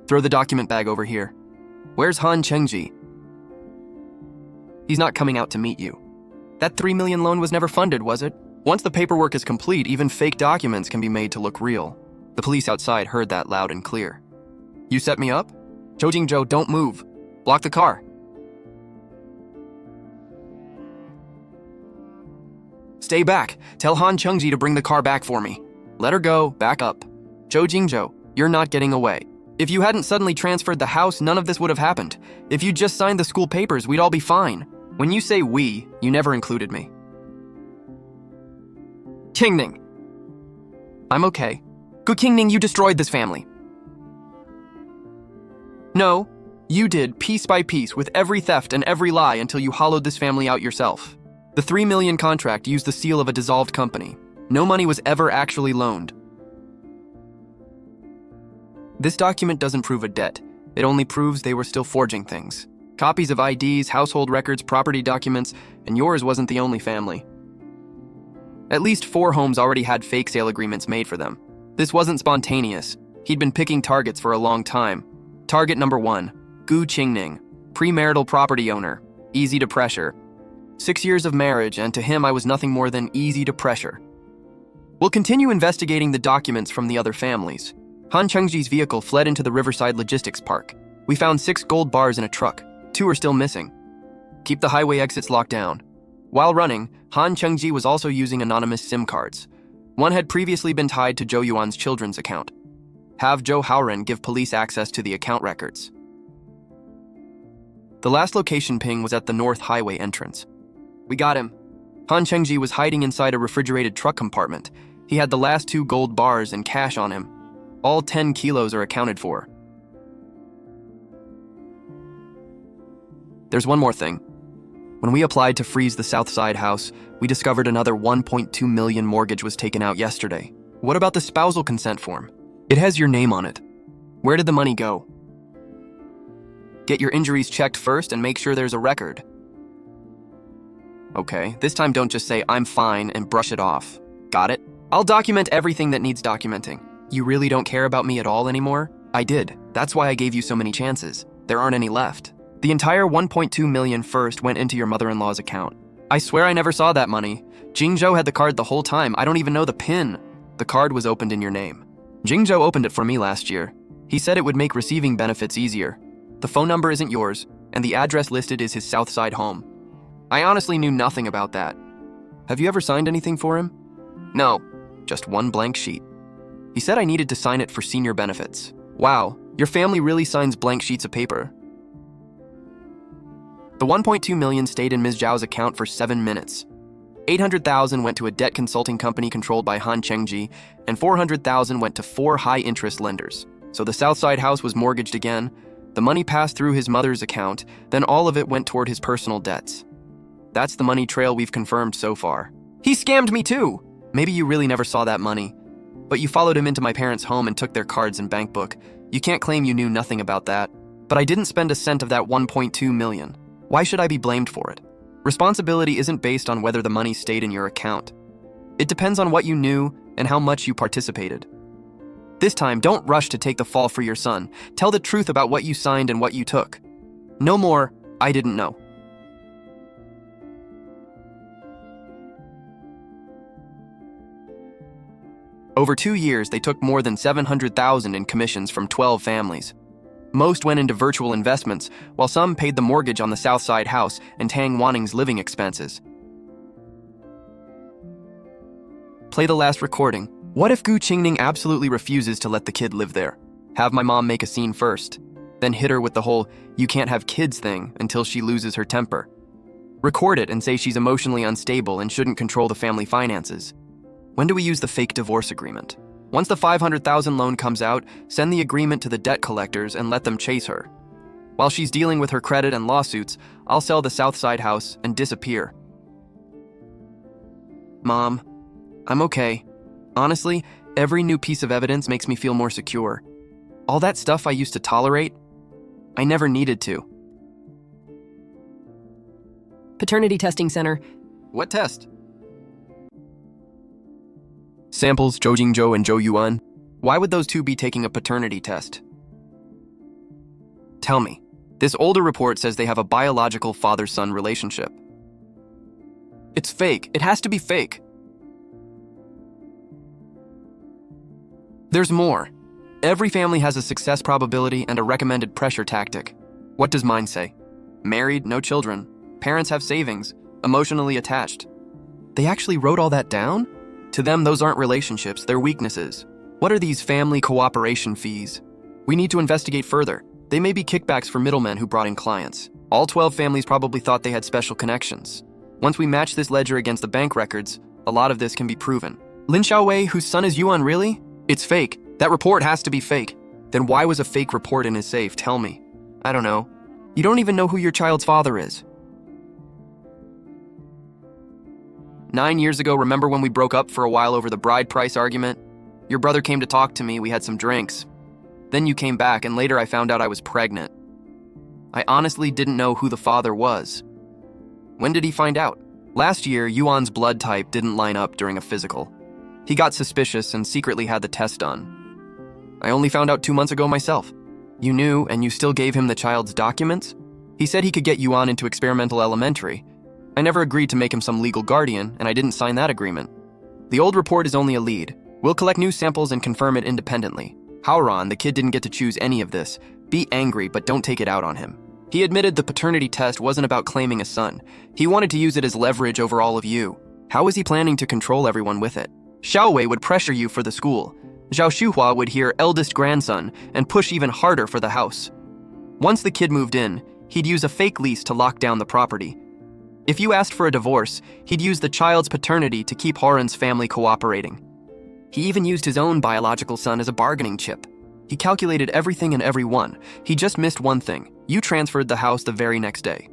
Throw the document bag over here. Where's Han Chengji? He's not coming out to meet you. That 3 million loan was never funded, was it? Once the paperwork is complete, even fake documents can be made to look real. The police outside heard that loud and clear. You set me up? Zhou Jingzhou, don't move. Block the car. Stay back. Tell Han Chengji to bring the car back for me. Let her go. Back up. Zhou Jingzhou, you're not getting away. If you hadn't suddenly transferred the house, none of this would have happened. If you just signed the school papers, we'd all be fine. When you say we, you never included me. Qingning. I'm okay. Good Qingning, you destroyed this family. No, you did, piece by piece, with every theft and every lie until you hollowed this family out yourself. The 3 million contract used the seal of a dissolved company. No money was ever actually loaned. This document doesn't prove a debt. It only proves they were still forging things. Copies of IDs, household records, property documents, and yours wasn't the only family. At least 4 homes already had fake sale agreements made for them. This wasn't spontaneous. He'd been picking targets for a long time. Target number 1, Gu Qingning, premarital property owner, easy to pressure. 6 years of marriage, and to him I was nothing more than easy to pressure. We'll continue investigating the documents from the other families. Han Chengji's vehicle fled into the Riverside Logistics Park. We found 6 gold bars in a truck. 2 are still missing. Keep the highway exits locked down. While running, Han Chengji was also using anonymous SIM cards. One had previously been tied to Zhou Yuan's children's account. Have Zhou Haoren give police access to the account records. The last location ping was at the North Highway entrance. We got him. Han Chengji was hiding inside a refrigerated truck compartment. He had the last 2 gold bars and cash on him. All 10 kilos are accounted for. There's one more thing. When we applied to freeze the Southside house, we discovered another 1.2 million mortgage was taken out yesterday. What about the spousal consent form? It has your name on it. Where did the money go? Get your injuries checked first and make sure there's a record. Okay, this time don't just say, I'm fine, and brush it off. Got it? I'll document everything that needs documenting. You really don't care about me at all anymore? I did. That's why I gave you so many chances. There aren't any left. The entire 1.2 million first went into your mother-in-law's account. I swear I never saw that money. Jingzhou had the card the whole time. I don't even know the PIN. The card was opened in your name. Jingzhou opened it for me last year. He said it would make receiving benefits easier. The phone number isn't yours, and the address listed is his Southside home. I honestly knew nothing about that. Have you ever signed anything for him? No, just one blank sheet. He said I needed to sign it for senior benefits. Wow, your family really signs blank sheets of paper. The 1.2 million stayed in Ms. Zhao's account for 7 minutes. 800,000 went to a debt consulting company controlled by Han Chengji, and 400,000 went to 4 high-interest lenders. So the Southside house was mortgaged again, the money passed through his mother's account, then all of it went toward his personal debts. That's the money trail we've confirmed so far. He scammed me too! Maybe you really never saw that money. But you followed him into my parents' home and took their cards and bank book. You can't claim you knew nothing about that. But I didn't spend a cent of that 1.2 million. Why should I be blamed for it? Responsibility isn't based on whether the money stayed in your account. It depends on what you knew and how much you participated. This time, don't rush to take the fall for your son. Tell the truth about what you signed and what you took. No more, I didn't know. Over 2 years, they took more than $700,000 in commissions from 12 families. Most went into virtual investments, while some paid the mortgage on the Southside house and Tang Wanning's living expenses. Play the last recording. What if Gu Qingning absolutely refuses to let the kid live there? Have my mom make a scene first, then hit her with the whole "you can't have kids" thing until she loses her temper. Record it and say she's emotionally unstable and shouldn't control the family finances. When do we use the fake divorce agreement? Once the $500,000 loan comes out, send the agreement to the debt collectors and let them chase her. While she's dealing with her credit and lawsuits, I'll sell the Southside house and disappear. Mom, I'm okay. Honestly, every new piece of evidence makes me feel more secure. All that stuff I used to tolerate, I never needed to. Paternity Testing Center. What test? Samples Zhou Jingzhou and Zhou Yuan. Why would those two be taking a paternity test? Tell me, this older report says they have a biological father-son relationship. It's fake. It has to be fake. There's more. Every family has a success probability and a recommended pressure tactic. What does mine say? Married, no children. Parents have savings, emotionally attached. They actually wrote all that down? To them, those aren't relationships, they're weaknesses. What are these family cooperation fees? We need to investigate further. They may be kickbacks for middlemen who brought in clients. All 12 families probably thought they had special connections. Once we match this ledger against the bank records, a lot of this can be proven. Lin Xiaowei, whose son is Yuan, really? It's fake. That report has to be fake. Then why was a fake report in his safe? Tell me. I don't know. You don't even know who your child's father is. 9 years ago, remember when we broke up for a while over the bride price argument? Your brother came to talk to me, we had some drinks. Then you came back, and later I found out I was pregnant. I honestly didn't know who the father was. When did he find out? Last year, Yuan's blood type didn't line up during a physical. He got suspicious and secretly had the test done. I only found out 2 months ago myself. You knew, and you still gave him the child's documents? He said he could get Yuan into experimental elementary. I never agreed to make him some legal guardian, and I didn't sign that agreement. The old report is only a lead. We'll collect new samples and confirm it independently. Haoran, the kid didn't get to choose any of this. Be angry, but don't take it out on him. He admitted the paternity test wasn't about claiming a son. He wanted to use it as leverage over all of you. How is he planning to control everyone with it? Xiaowei would pressure you for the school. Zhao Shuhua would hear eldest grandson and push even harder for the house. Once the kid moved in, he'd use a fake lease to lock down the property. If you asked for a divorce, he'd use the child's paternity to keep Horan's family cooperating. He even used his own biological son as a bargaining chip. He calculated everything and everyone. He just missed one thing. You transferred the house the very next day.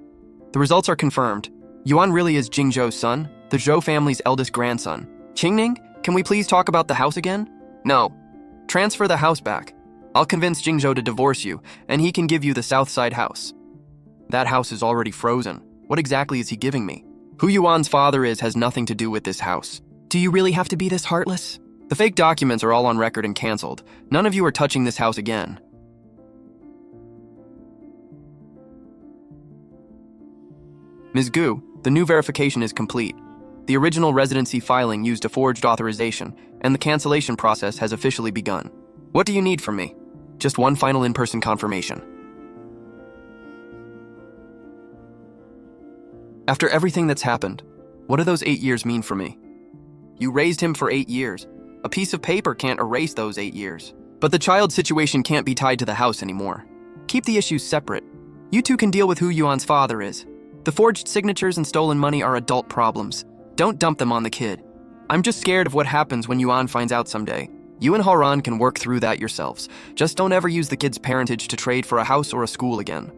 The results are confirmed. Yuan really is Jingzhou's son, the Zhou family's eldest grandson. Qingning, can we please talk about the house again? No. Transfer the house back. I'll convince Jingzhou to divorce you, and he can give you the Southside house. That house is already frozen. What exactly is he giving me? Who Yuan's father is has nothing to do with this house. Do you really have to be this heartless? The fake documents are all on record and canceled. None of you are touching this house again. Ms. Gu, the new verification is complete. The original residency filing used a forged authorization, and the cancellation process has officially begun. What do you need from me? Just one final in-person confirmation. After everything that's happened, what do those 8 years mean for me? You raised him for 8 years. A piece of paper can't erase those 8 years. But the child's situation can't be tied to the house anymore. Keep the issues separate. You two can deal with who Yuan's father is. The forged signatures and stolen money are adult problems. Don't dump them on the kid. I'm just scared of what happens when Yuan finds out someday. You and Haoran can work through that yourselves. Just don't ever use the kid's parentage to trade for a house or a school again.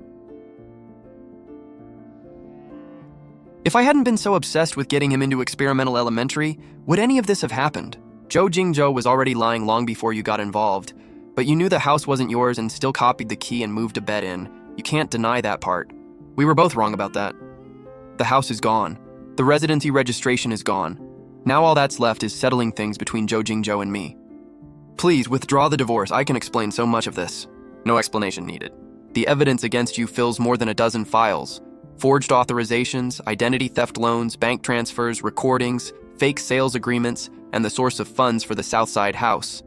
If I hadn't been so obsessed with getting him into experimental elementary, would any of this have happened? Zhou Jingzhou was already lying long before you got involved, but you knew the house wasn't yours and still copied the key and moved a bed in. You can't deny that part. We were both wrong about that. The house is gone. The residency registration is gone. Now all that's left is settling things between Zhou Jingzhou and me. Please withdraw the divorce. I can explain so much of this. No explanation needed. The evidence against you fills more than a dozen files. Forged authorizations, identity theft loans, bank transfers, recordings, fake sales agreements, and the source of funds for the Southside house.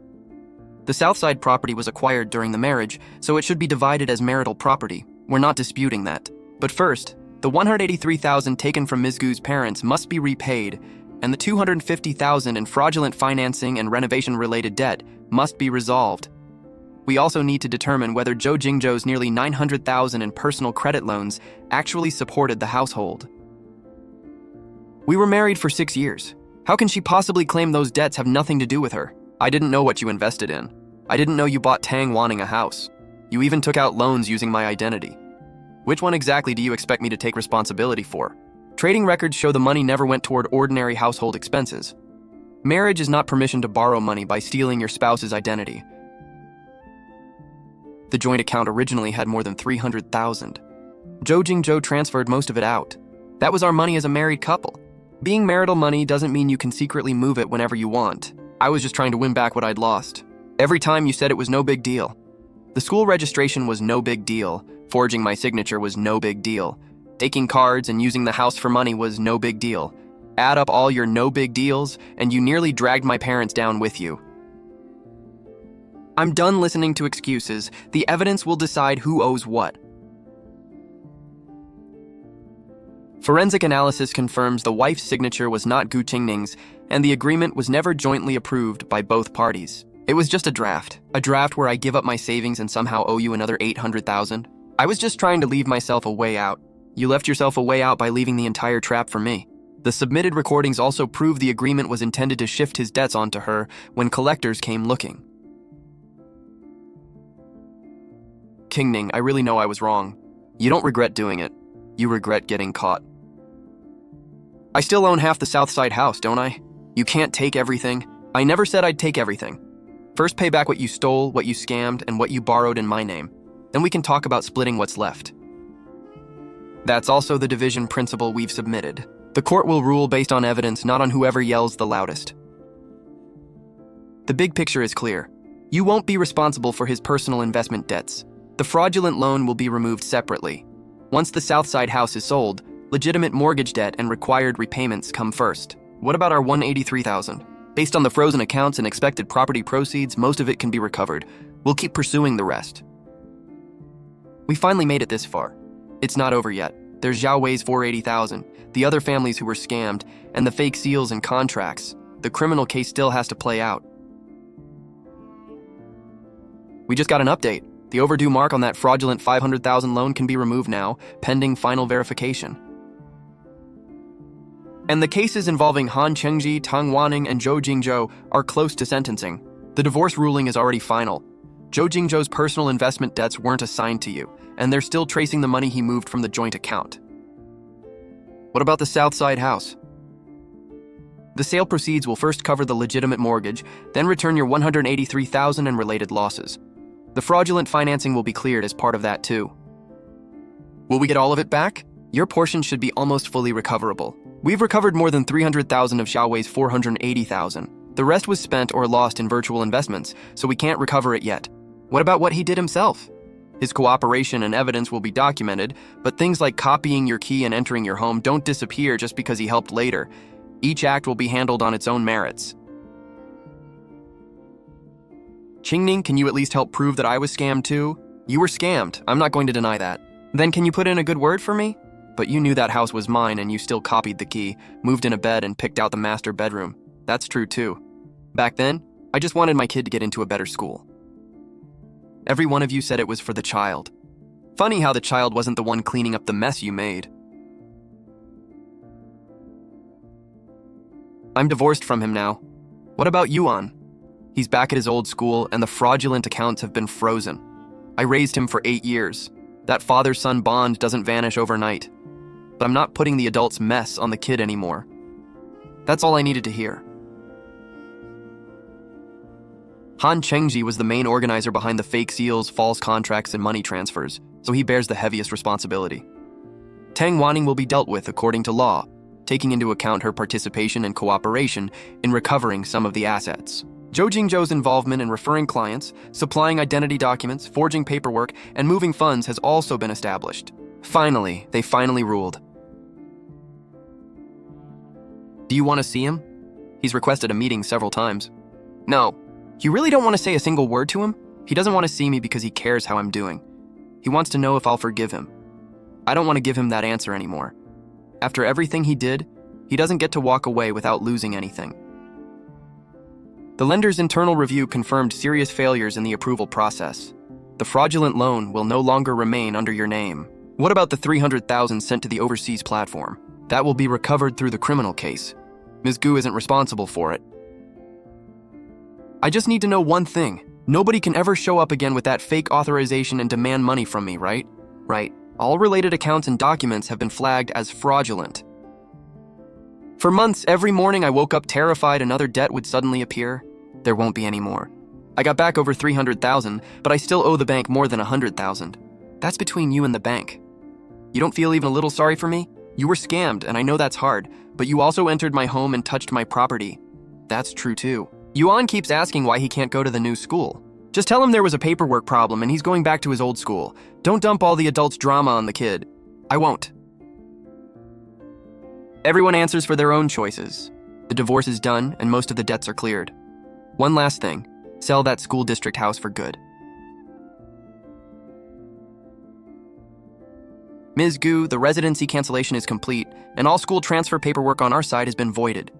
The Southside property was acquired during the marriage, so it should be divided as marital property. We're not disputing that. But first, the $183,000 taken from Ms. Gu's parents must be repaid, and the $250,000 in fraudulent financing and renovation-related debt must be resolved. We also need to determine whether Jo Jingjo's nearly $900,000 in personal credit loans actually supported the household. We were married for 6 years. How can she possibly claim those debts have nothing to do with her? I didn't know what you invested in. I didn't know you bought Tang Wanning a house. You even took out loans using my identity. Which one exactly do you expect me to take responsibility for? Trading records show the money never went toward ordinary household expenses. Marriage is not permission to borrow money by stealing your spouse's identity. The joint account originally had more than $300,000. Jo Jingjo transferred most of it out. That was our money as a married couple. Being marital money doesn't mean you can secretly move it whenever you want. I was just trying to win back what I'd lost. Every time you said it was no big deal. The school registration was no big deal. Forging my signature was no big deal. Taking cards and using the house for money was no big deal. Add up all your no big deals, and you nearly dragged my parents down with you. I'm done listening to excuses. The evidence will decide who owes what. Forensic analysis confirms the wife's signature was not Gu Qingning's, and the agreement was never jointly approved by both parties. It was just a draft where I give up my savings and somehow owe you another $800,000. I was just trying to leave myself a way out. You left yourself a way out by leaving the entire trap for me. The submitted recordings also prove the agreement was intended to shift his debts onto her when collectors came looking. Qingning, I really know I was wrong. You don't regret doing it. You regret getting caught. I still own half the Southside house, don't I? You can't take everything. I never said I'd take everything. First pay back what you stole, what you scammed, and what you borrowed in my name. Then we can talk about splitting what's left. That's also the division principle we've submitted. The court will rule based on evidence, not on whoever yells the loudest. The big picture is clear. You won't be responsible for his personal investment debts. The fraudulent loan will be removed separately. Once the Southside house is sold, legitimate mortgage debt and required repayments come first. What about our $183,000? Based on the frozen accounts and expected property proceeds, most of it can be recovered. We'll keep pursuing the rest. We finally made it this far. It's not over yet. There's Zhao Wei's $480,000, the other families who were scammed, and the fake seals and contracts. The criminal case still has to play out. We just got an update. The overdue mark on that fraudulent $500,000 loan can be removed now, pending final verification. And the cases involving Han Chengji, Tang Wanning, and Jo Jingjo are close to sentencing. The divorce ruling is already final. Jo Jingjo's personal investment debts weren't assigned to you, and they're still tracing the money he moved from the joint account. What about the Southside house? The sale proceeds will first cover the legitimate mortgage, then return your $183,000 and related losses. The fraudulent financing will be cleared as part of that too. Will we get all of it back? Your portion should be almost fully recoverable. We've recovered more than $300,000 of Zhao Wei's $480,000. The rest was spent or lost in virtual investments, so we can't recover it yet. What about what he did himself? His cooperation and evidence will be documented, but things like copying your key and entering your home don't disappear just because he helped later. Each act will be handled on its own merits. Qingning, can you at least help prove that I was scammed too? You were scammed, I'm not going to deny that. Then can you put in a good word for me? But you knew that house was mine and you still copied the key, moved in a bed and picked out the master bedroom. That's true too. Back then, I just wanted my kid to get into a better school. Every one of you said it was for the child. Funny how the child wasn't the one cleaning up the mess you made. I'm divorced from him now. What about Yuan? He's back at his old school and the fraudulent accounts have been frozen. I raised him for 8 years. That father-son bond doesn't vanish overnight. But I'm not putting the adult's mess on the kid anymore. That's all I needed to hear. Han Chengji was the main organizer behind the fake seals, false contracts, and money transfers, so he bears the heaviest responsibility. Tang Wanning will be dealt with according to law, taking into account her participation and cooperation in recovering some of the assets. Jo Jingjo's involvement in referring clients, supplying identity documents, forging paperwork, and moving funds has also been established. Finally, they finally ruled. Do you want to see him? He's requested a meeting several times. No, you really don't want to say a single word to him? He doesn't want to see me because he cares how I'm doing. He wants to know if I'll forgive him. I don't want to give him that answer anymore. After everything he did, he doesn't get to walk away without losing anything. The lender's internal review confirmed serious failures in the approval process. The fraudulent loan will no longer remain under your name. What about the $300,000 sent to the overseas platform? That will be recovered through the criminal case. Ms. Gu isn't responsible for it. I just need to know one thing. Nobody can ever show up again with that fake authorization and demand money from me, right? Right. All related accounts and documents have been flagged as fraudulent. For months, every morning I woke up terrified another debt would suddenly appear. There won't be any more. I got back over $300,000, but I still owe the bank more than $100,000. That's between you and the bank. You don't feel even a little sorry for me? You were scammed, and I know that's hard, but you also entered my home and touched my property. That's true too. Yuan keeps asking why he can't go to the new school. Just tell him there was a paperwork problem and he's going back to his old school. Don't dump all the adults' drama on the kid. I won't. Everyone answers for their own choices. The divorce is done and most of the debts are cleared. One last thing, sell that school district house for good. Ms. Gu, the residency cancellation is complete and all school transfer paperwork on our side has been voided.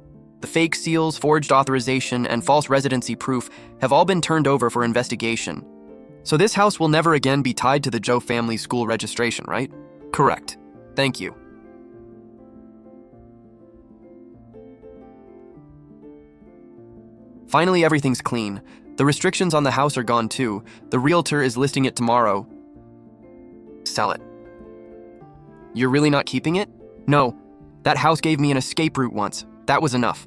The fake seals, forged authorization, and false residency proof have all been turned over for investigation. So this house will never again be tied to the Zhou family school registration, right? Correct. Thank you. Finally, everything's clean. The restrictions on the house are gone too. The realtor is listing it tomorrow. Sell it. You're really not keeping it? No. That house gave me an escape route once. That was enough.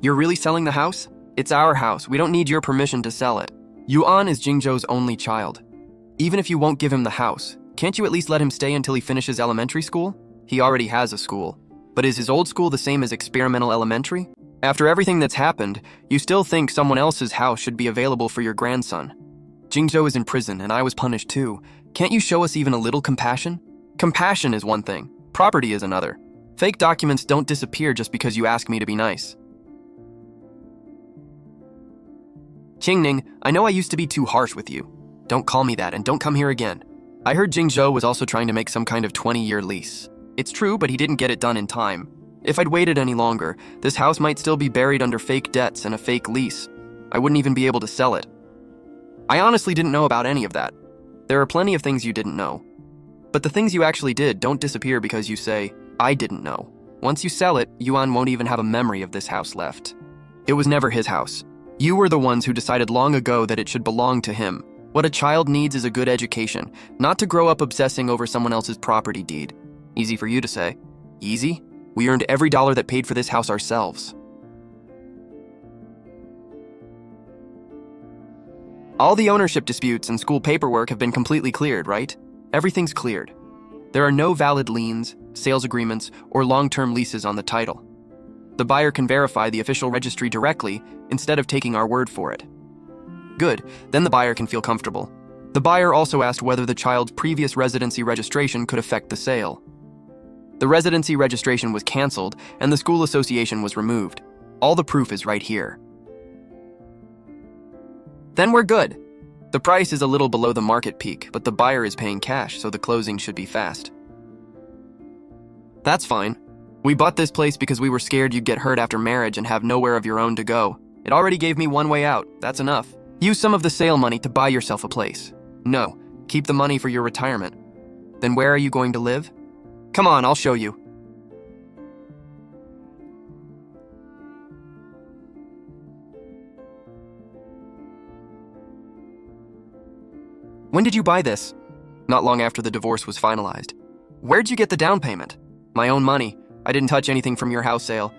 You're really selling the house? It's our house. We don't need your permission to sell it. Yuan is Jingzhou's only child. Even if you won't give him the house, can't you at least let him stay until he finishes elementary school? He already has a school. But is his old school the same as experimental elementary? After everything that's happened, you still think someone else's house should be available for your grandson. Jingzhou is in prison and I was punished too. Can't you show us even a little compassion? Compassion is one thing. Property is another. Fake documents don't disappear just because you ask me to be nice. Qingning, I know I used to be too harsh with you. Don't call me that and don't come here again. I heard Jingzhou was also trying to make some kind of 20-year lease. It's true, but he didn't get it done in time. If I'd waited any longer, this house might still be buried under fake debts and a fake lease. I wouldn't even be able to sell it. I honestly didn't know about any of that. There are plenty of things you didn't know. But the things you actually did don't disappear because you say, I didn't know. Once you sell it, Yuan won't even have a memory of this house left. It was never his house. You were the ones who decided long ago that it should belong to him. What a child needs is a good education, not to grow up obsessing over someone else's property deed. Easy for you to say. Easy? We earned every dollar that paid for this house ourselves. All the ownership disputes and school paperwork have been completely cleared, right? Everything's cleared. There are no valid liens, sales agreements, or long-term leases on the title. The buyer can verify the official registry directly instead of taking our word for it. Good, then the buyer can feel comfortable. The buyer also asked whether the child's previous residency registration could affect the sale. The residency registration was canceled and the school association was removed. All the proof is right here. Then we're good. The price is a little below the market peak, but the buyer is paying cash, so the closing should be fast. That's fine. We bought this place because we were scared you'd get hurt after marriage and have nowhere of your own to go. It already gave me one way out. That's enough. Use some of the sale money to buy yourself a place. No, keep the money for your retirement. Then where are you going to live? Come on, I'll show you. When did you buy this? Not long after the divorce was finalized. Where'd you get the down payment? My own money. I didn't touch anything from your house sale.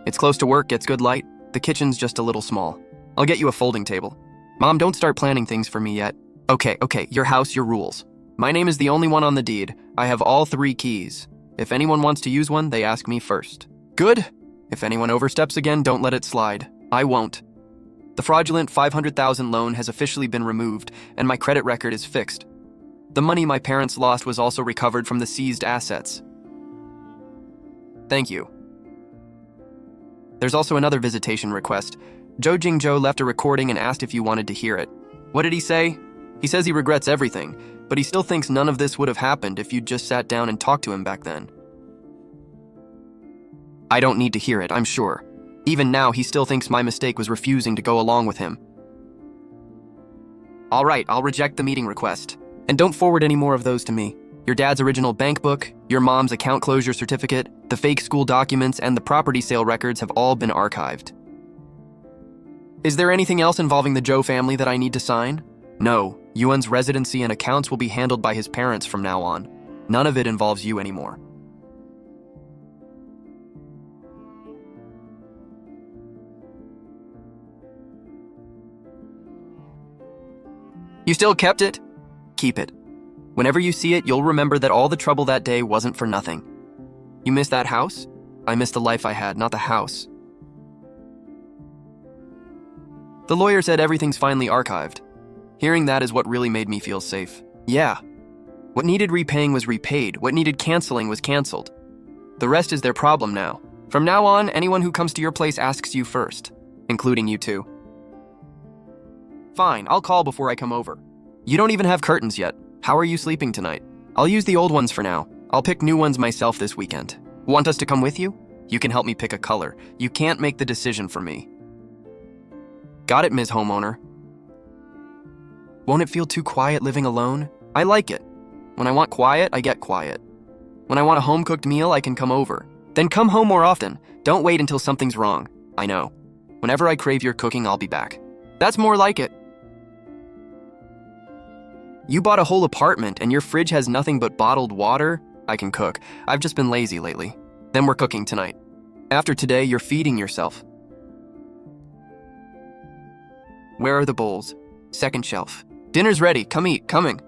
It's close to work, gets good light. The kitchen's just a little small. I'll get you a folding table. Mom, don't start planning things for me yet. Okay, your house, your rules. My name is the only one on the deed. I have all 3 keys. If anyone wants to use one, they ask me first. Good? If anyone oversteps again, don't let it slide. I won't. The fraudulent $500,000 loan has officially been removed, and my credit record is fixed. The money my parents lost was also recovered from the seized assets. Thank you. There's also another visitation request. Zhou Jingzhou left a recording and asked if you wanted to hear it. What did he say? He says he regrets everything, but he still thinks none of this would have happened if you'd just sat down and talked to him back then. I don't need to hear it, I'm sure. Even now, he still thinks my mistake was refusing to go along with him. All right, I'll reject the meeting request. And don't forward any more of those to me. Your dad's original bank book, your mom's account closure certificate, the fake school documents, and the property sale records have all been archived. Is there anything else involving the Zhou family that I need to sign? No, Yuan's residency and accounts will be handled by his parents from now on. None of it involves you anymore. You still kept it? Keep it. Whenever you see it, you'll remember that all the trouble that day wasn't for nothing. You miss that house? I miss the life I had, not the house. The lawyer said everything's finally archived. Hearing that is what really made me feel safe. Yeah. What needed repaying was repaid. What needed canceling was canceled. The rest is their problem now. From now on, anyone who comes to your place asks you first, including you two. Fine, I'll call before I come over. You don't even have curtains yet. How are you sleeping tonight? I'll use the old ones for now. I'll pick new ones myself this weekend. Want us to come with you? You can help me pick a color. You can't make the decision for me. Got it, Ms. Homeowner. Won't it feel too quiet living alone? I like it. When I want quiet, I get quiet. When I want a home-cooked meal, I can come over. Then come home more often. Don't wait until something's wrong. I know. Whenever I crave your cooking, I'll be back. That's more like it. You bought a whole apartment and your fridge has nothing but bottled water? I can cook. I've just been lazy lately. Then we're cooking tonight. After today, you're feeding yourself. Where are the bowls? Second shelf. Dinner's ready. Come eat. Coming.